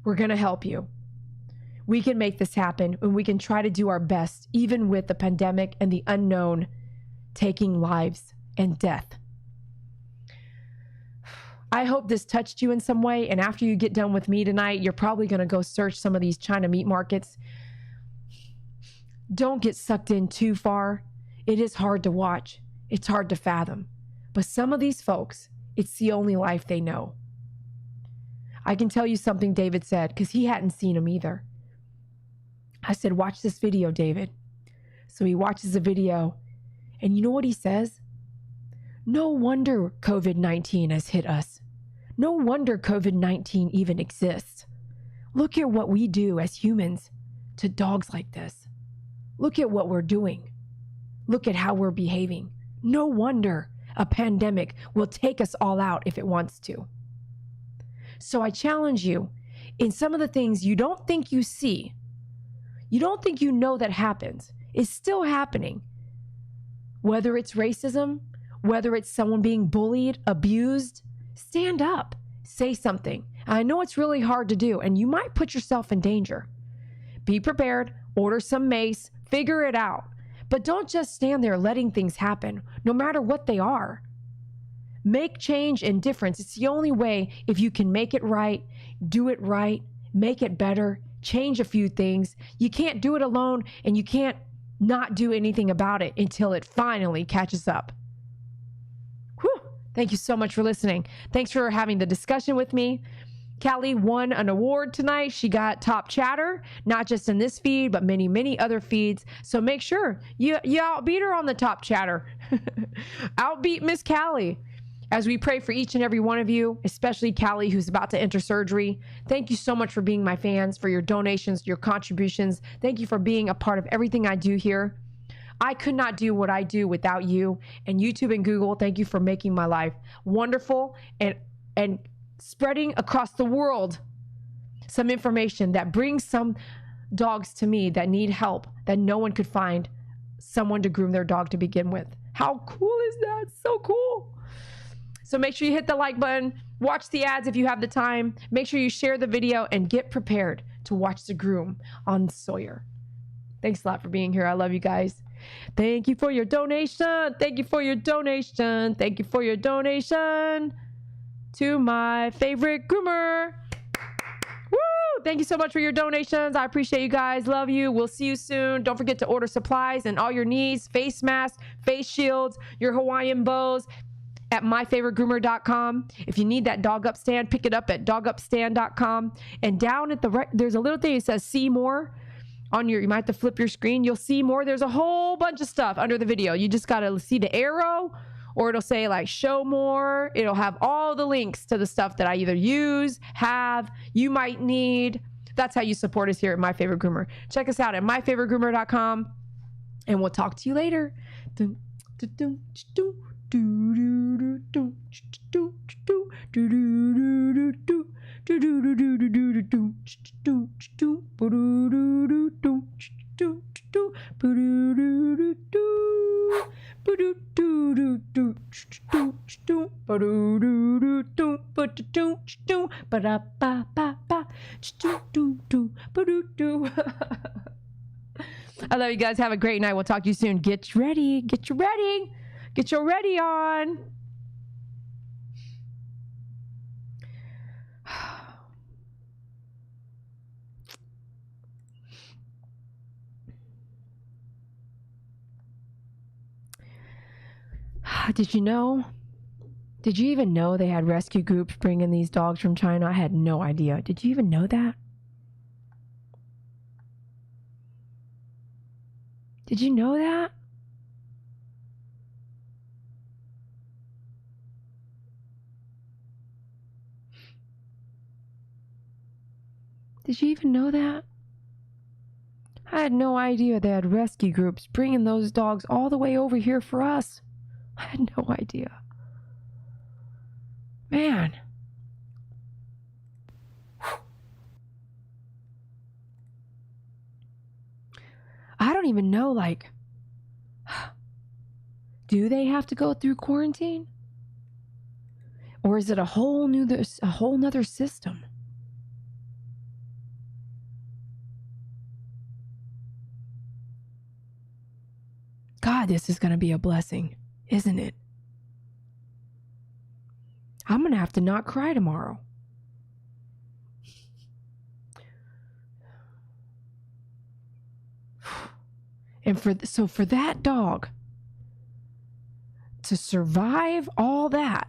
we're going to help you. We can make this happen, and we can try to do our best, even with the pandemic and the unknown taking lives and death. I hope this touched you in some way, and after you get done with me tonight, you're probably going to go search some of these China meat markets. Don't get sucked in too far. It is hard to watch. It's hard to fathom. But some of these folks, it's the only life they know. I can tell you something David said, because he hadn't seen him either. I said, watch this video, David. So he watches the video, and you know what he says? No wonder COVID-19 has hit us. No wonder COVID-19 even exists. Look at what we do as humans to dogs like this. Look at what we're doing. Look at how we're behaving. No wonder a pandemic will take us all out if it wants to. So I challenge you, in some of the things you don't think you see, you don't think you know that happens, is still happening. Whether it's racism, whether it's someone being bullied, abused, stand up, say something. I know it's really hard to do, and you might put yourself in danger. Be prepared, order some mace, figure it out. But don't just stand there letting things happen, no matter what they are. Make change and difference. It's the only way. If you can make it right, do it right, make it better, change a few things. You can't do it alone, and you can't not do anything about it until it finally catches up. Whew. Thank you so much for listening. Thanks for having the discussion with me. Callie won an award tonight. She got top chatter, not just in this feed, but many, many other feeds. So make sure you outbeat her on the top chatter. Outbeat Miss Callie. As we pray for each and every one of you, especially Callie, who's about to enter surgery. Thank you so much for being my fans, for your donations, your contributions. Thank you for being a part of everything I do here. I could not do what I do without you. And YouTube and Google, thank you for making my life wonderful and spreading across the world some information that brings some dogs to me that need help, that no one could find someone to groom their dog to begin with. How cool is that? So cool. So make sure you hit the like button, watch the ads if you have the time, make sure you share the video, and get prepared to watch the groom on Sawyer. Thanks a lot for being here. I love you guys. Thank you for your donation. Thank you for your donation. Thank you for your donation to my favorite groomer. Woo! Thank you so much for your donations. I appreciate you guys. Love you. We'll see you soon. Don't forget to order supplies and all your needs, face masks, face shields, your Hawaiian bows at myfavoritegroomer.com. If you need that dog up stand, pick it up at dogupstand.com. And down at the right, there's a little thing that says see more on your, you might have to flip your screen. You'll see more. There's a whole bunch of stuff under the video. You just got to see the arrow, or it'll say like show more. It'll have all the links to the stuff that I either use, have, you might need. That's how you support us here at My Favorite Groomer. Check us out at myfavoritegroomer.com, and we'll talk to you later. I love you guys. Have a great night. We'll talk to you soon. Get ready. Get you ready. Get your ready on. Did you know? Did you even know they had rescue groups bringing these dogs from China? I had no idea. Did you even know that? Did you know that? Did you even know that? I had no idea they had rescue groups bringing those dogs all the way over here for us. I had no idea. Man. I don't even know, like, do they have to go through quarantine? Or is it a whole nother system? God, this is going to be a blessing, isn't it? I'm going to have to not cry tomorrow. And for that dog to survive all that,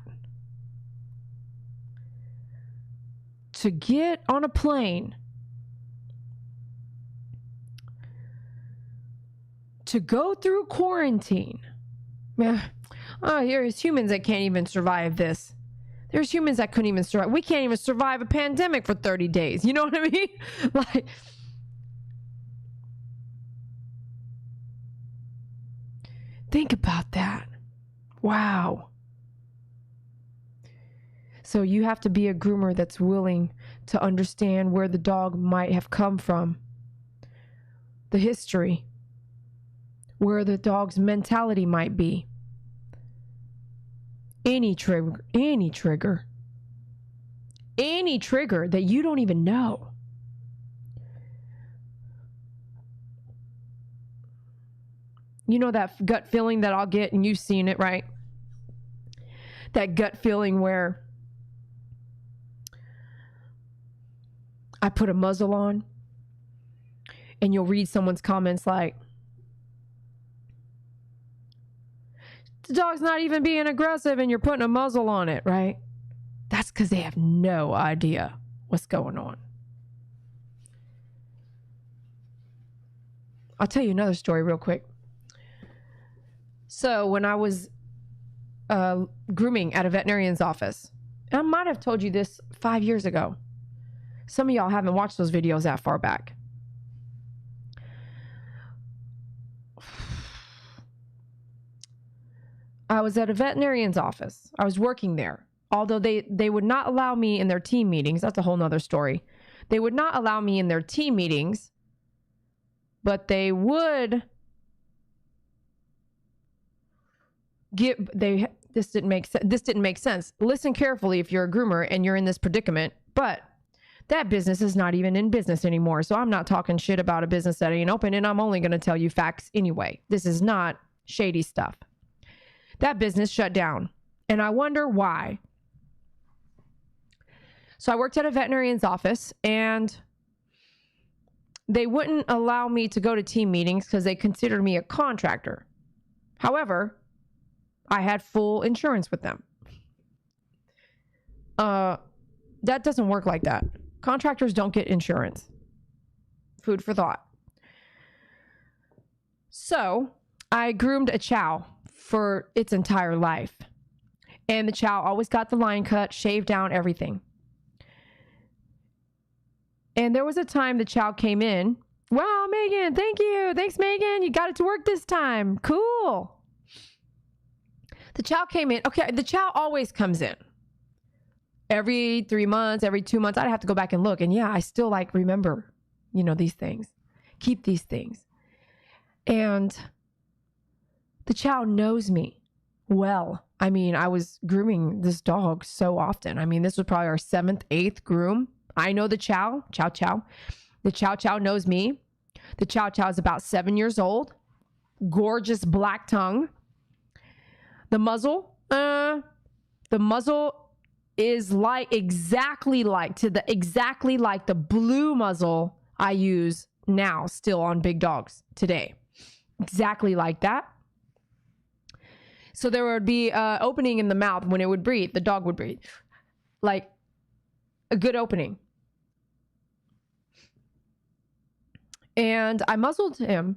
to get on a plane, to go through quarantine. Man, there's humans that can't even survive this. There's humans that couldn't even survive. We can't even survive a pandemic for 30 days. You know what I mean? Like, think about that. Wow. So you have to be a groomer that's willing to understand where the dog might have come from, the history, where the dog's mentality might be. Any trigger that you don't even know. You know that gut feeling that I'll get, and you've seen it, right? That gut feeling where I put a muzzle on, and you'll read someone's comments like, the dog's not even being aggressive and you're putting a muzzle on it, right? That's because they have no idea what's going on. I'll tell you another story real quick. So when I was grooming at a veterinarian's office, and I might have told you this 5 years ago. Some of y'all haven't watched those videos that far back. I was at a veterinarian's office. I was working there. Although they would not allow me in their team meetings. That's a whole nother story. They would not allow me in their team meetings, but they would this didn't make sense. Listen carefully if you're a groomer and you're in this predicament. But That business is not even in business anymore. So I'm not talking shit about a business that ain't open, and I'm only going to tell you facts anyway. This is not shady stuff. That business shut down, and I wonder why. So I worked at a veterinarian's office, and they wouldn't allow me to go to team meetings because they considered me a contractor. However, I had full insurance with them. That doesn't work like that. Contractors don't get insurance. Food for thought. So I groomed a chow for its entire life. And the chow always got the line cut, shaved down, everything. And there was a time the chow came in. Wow, Megan, thank you. Thanks, Megan. You got it to work this time. Cool. The chow came in. Okay, the chow always comes in. Every 3 months, every 2 months, I'd have to go back and look. And yeah, I still like remember, these things. Keep these things. And the chow knows me well. I mean, I was grooming this dog so often. I mean, this was probably our 7th, 8th groom. I know the chow. The chow knows me. The chow is about 7 years old. Gorgeous black tongue. The muzzle is exactly like the blue muzzle I use now still on big dogs today. Exactly like that. So there would be an opening in the mouth when it would breathe. The dog would breathe. Like a good opening. And I muzzled him.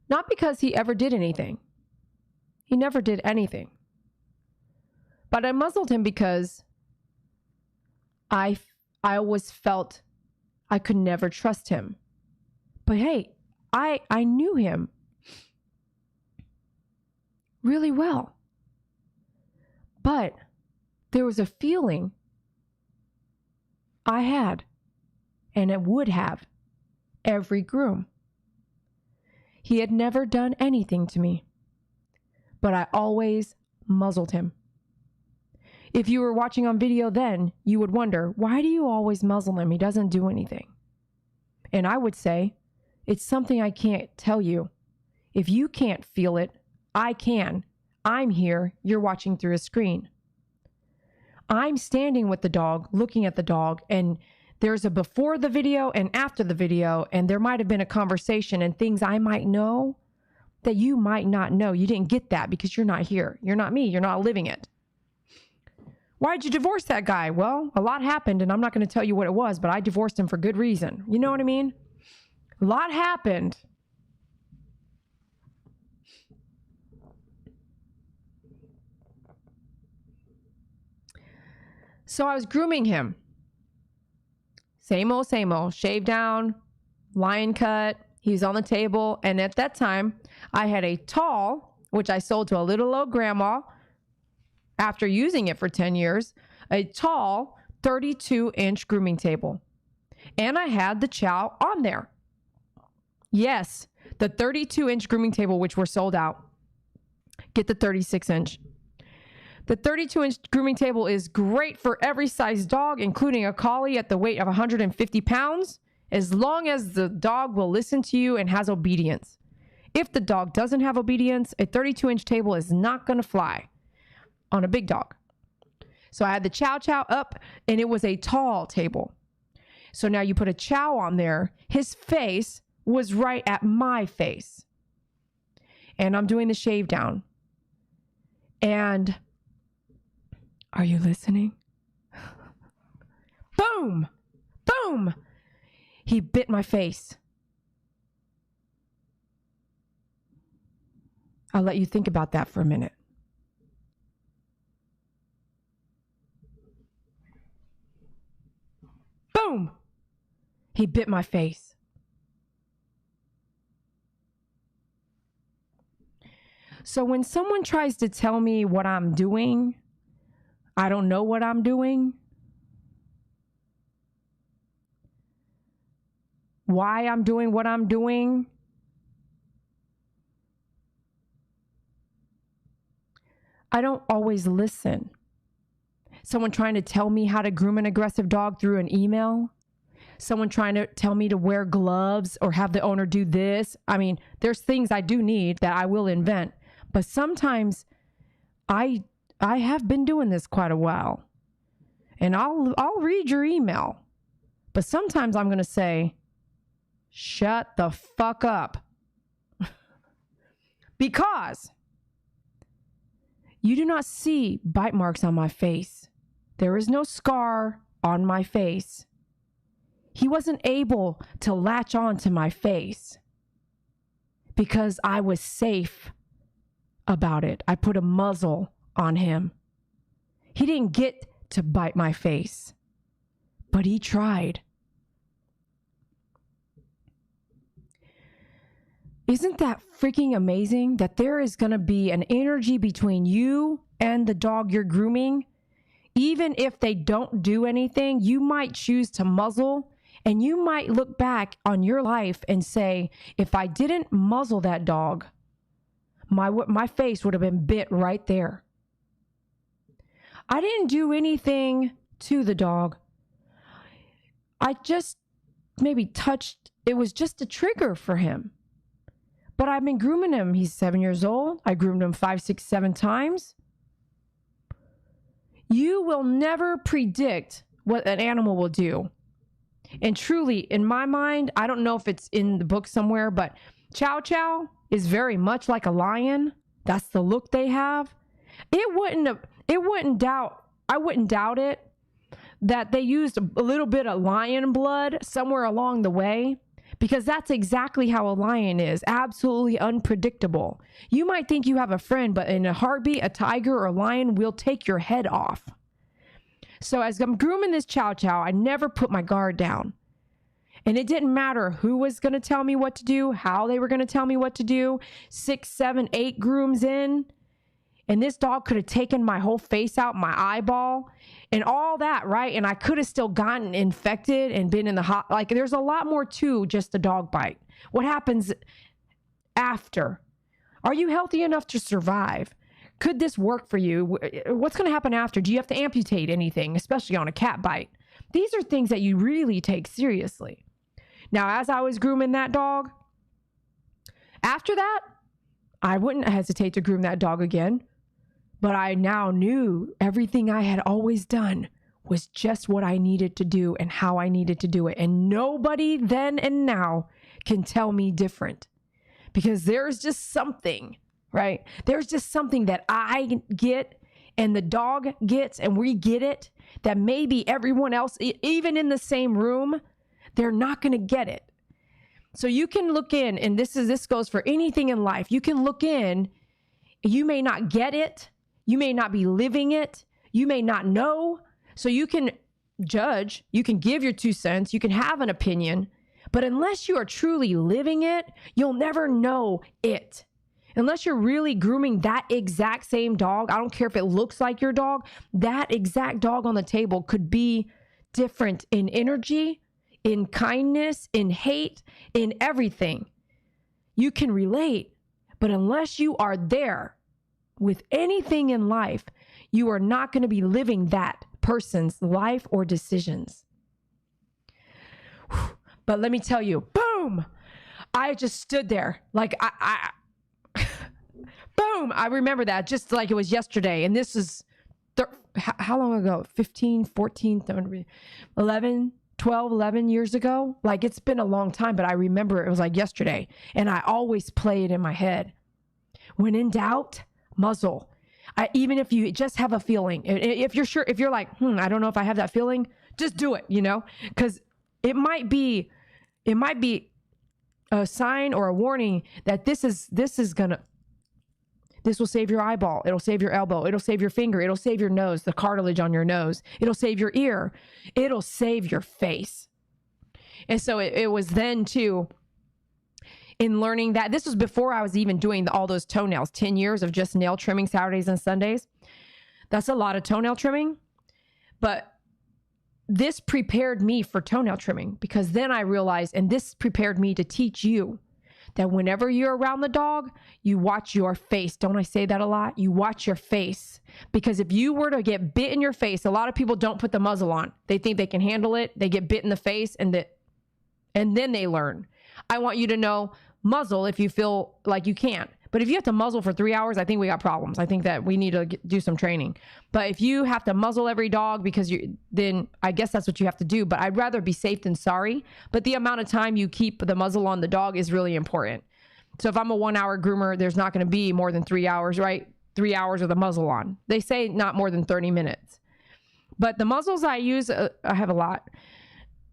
Not because he ever did anything. He never did anything. But I muzzled him because I always felt I could never trust him. But hey, I knew him really well. But there was a feeling I had, and it would have, every groom. He had never done anything to me, but I always muzzled him. If you were watching on video then, you would wonder, why do you always muzzle him? He doesn't do anything. And I would say, it's something I can't tell you. If you can't feel it, I can. I'm here. You're watching through a screen. I'm standing with the dog, looking at the dog, and there's a before the video and after the video, and there might have been a conversation and things I might know that you might not know. You didn't get that because you're not here. You're not me. You're not living it. Why'd you divorce that guy? Well, a lot happened, and I'm not going to tell you what it was, but I divorced him for good reason. You know what I mean? A lot happened. So I was grooming him. Same old, shave down, line cut. He was on the table. And at that time, I had a tall, which I sold to a little old grandma after using it for 10 years, a tall 32-inch grooming table. And I had the chow on there. Yes, the 32-inch grooming table, which were sold out. Get the 36-inch. The 32-inch grooming table is great for every size dog, including a collie at the weight of 150 pounds, as long as the dog will listen to you and has obedience. If the dog doesn't have obedience, a 32-inch table is not going to fly on a big dog. So I had the chow up, and it was a tall table. So now you put a chow on there. His face was right at my face. And I'm doing the shave down. And are you listening? Boom! Boom! He bit my face. I'll let you think about that for a minute. Boom! He bit my face. So when someone tries to tell me what I'm doing, I don't know what I'm doing. Why I'm doing what I'm doing. I don't always listen. Someone trying to tell me how to groom an aggressive dog through an email. Someone trying to tell me to wear gloves or have the owner do this. I mean, there's things I do need that I will invent. But sometimes I have been doing this quite a while. And I'll read your email. But sometimes I'm going to say, shut the fuck up. Because you do not see bite marks on my face. There is no scar on my face. He wasn't able to latch on to my face because I was safe about it. I put a muzzle on him. He didn't get to bite my face, but he tried. Isn't that freaking amazing that there is going to be an energy between you and the dog you're grooming? Even if they don't do anything, you might choose to muzzle, and you might look back on your life and say, if I didn't muzzle that dog, my face would have been bit right there. I didn't do anything to the dog. I just maybe touched, it was just a trigger for him. But I've been grooming him. He's 7 years old. I groomed him 5, 6, 7 times. You will never predict what an animal will do. And truly, in my mind, I don't know if it's in the book somewhere, but Chow Chow is very much like a lion. That's the look they have. I wouldn't doubt it that they used a little bit of lion blood somewhere along the way, because that's exactly how a lion is, absolutely unpredictable. You might think you have a friend, but in a heartbeat, a tiger or a lion will take your head off. So as I'm grooming this Chow Chow, I never put my guard down. And it didn't matter who was going to tell me what to do, how they were going to tell me what to do. 6, 7, 8 grooms in, and this dog could have taken my whole face out, my eyeball, and all that, right? And I could have still gotten infected and been in the hot. Like, there's a lot more to just a dog bite. What happens after? Are you healthy enough to survive? Could this work for you? What's going to happen after? Do you have to amputate anything, especially on a cat bite? These are things that you really take seriously. Now, as I was grooming that dog, after that, I wouldn't hesitate to groom that dog again. But I now knew everything I had always done was just what I needed to do and how I needed to do it. And nobody then and now can tell me different, because there's just something, right? There's just something that I get and the dog gets and we get it that maybe everyone else, even in the same room, they're not going to get it. So you can look in, and this goes for anything in life. You can look in, you may not get it. You may not be living it. You may not know. So you can judge, you can give your 2 cents, you can have an opinion, but unless you are truly living it, you'll never know it. Unless you're really grooming that exact same dog, I don't care if it looks like your dog, that exact dog on the table could be different in energy, in kindness, in hate, in everything. You can relate, but unless you are there with anything in life, you are not going to be living that person's life or decisions. But let me tell you, boom, I just stood there like I boom, I remember that just like it was yesterday. And this is how long ago? 15, 14, 11, 12, 11 years ago. Like, it's been a long time, but I remember it was like yesterday. And I always play it in my head. When in doubt, muzzle. Even if you just have a feeling, if you're sure, if you're like, I don't know if I have that feeling, just do it, because it might be a sign or a warning that this will save your eyeball. It'll save your elbow. It'll save your finger. It'll save your nose, the cartilage on your nose. It'll save your ear. It'll save your face. And so it was then too, in learning that, this was before I was even doing all those toenails, 10 years of just nail trimming Saturdays and Sundays. That's a lot of toenail trimming, but this prepared me for toenail trimming, because then I realized, and this prepared me to teach you that whenever you're around the dog, you watch your face. Don't I say that a lot? You watch your face. Because if you were to get bit in your face, a lot of people don't put the muzzle on. They think they can handle it. They get bit in the face and then they learn. I want you to know, muzzle if you feel like you can't. But if you have to muzzle for 3 hours, I think we got problems. I think that we need to do some training. But if you have to muzzle every dog because then I guess that's what you have to do. But I'd rather be safe than sorry. But the amount of time you keep the muzzle on the dog is really important. So if I'm a 1 hour groomer, there's not going to be more than 3 hours, right? 3 hours with the muzzle on. They say not more than 30 minutes. But the muzzles I use, I have a lot.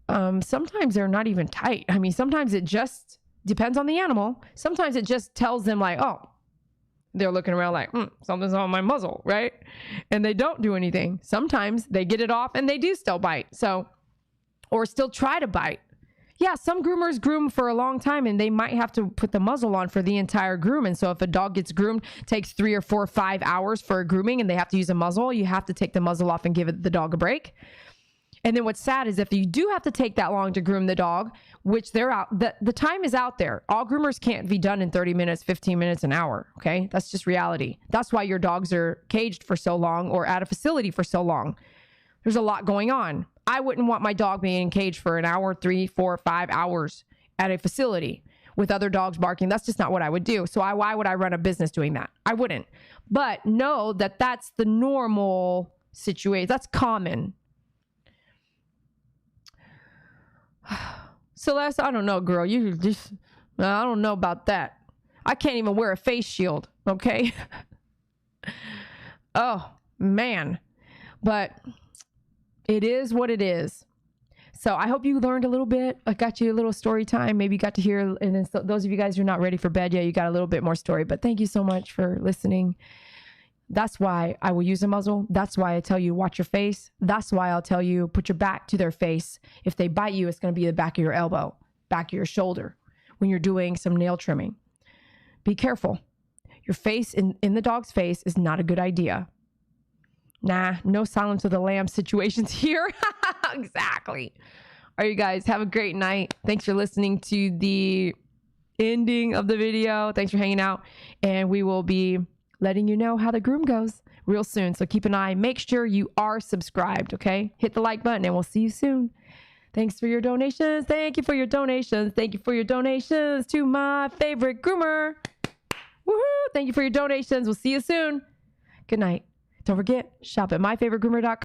Sometimes they're not even tight. I mean, sometimes it just depends on the animal. Sometimes it just tells them like, oh, they're looking around like, something's on my muzzle, right? And they don't do anything. Sometimes they get it off and they do still bite. So, or still try to bite. Yeah, some groomers groom for a long time and they might have to put the muzzle on for the entire groom. And so if a dog gets groomed, takes 3 or 4 or 5 hours for a grooming and they have to use a muzzle, you have to take the muzzle off and give the dog a break. And then what's sad is if you do have to take that long to groom the dog, which they're out, the time is out there. All groomers can't be done in 30 minutes, 15 minutes, an hour. Okay. That's just reality. That's why your dogs are caged for so long or at a facility for so long. There's a lot going on. I wouldn't want my dog being caged for an hour, 3, 4, 5 hours at a facility with other dogs barking. That's just not what I would do. So why would I run a business doing that? I wouldn't. But know that that's the normal situation. That's common. Celeste, I don't know, girl. I don't know about that. I can't even wear a face shield, okay? Oh, man. But it is what it is. So I hope you learned a little bit. I got you a little story time. Maybe you got to hear, and then those of you guys who are not ready for bed yet, you got a little bit more story. But thank you so much for listening. That's why I will use a muzzle. That's why I tell you, watch your face. That's why I'll tell you, put your back to their face. If they bite you, it's going to be the back of your elbow, back of your shoulder when you're doing some nail trimming. Be careful. Your face in the dog's face is not a good idea. Nah, no Silence of the Lambs situations here. Exactly. All right, you guys, have a great night. Thanks for listening to the ending of the video. Thanks for hanging out. And we will be letting you know how the groom goes real soon. So keep an eye. Make sure you are subscribed, okay? Hit the like button and we'll see you soon. Thanks for your donations. Thank you for your donations. Thank you for your donations to my favorite groomer. Woohoo! Thank you for your donations. We'll see you soon. Good night. Don't forget, shop at myfavoritegroomer.com.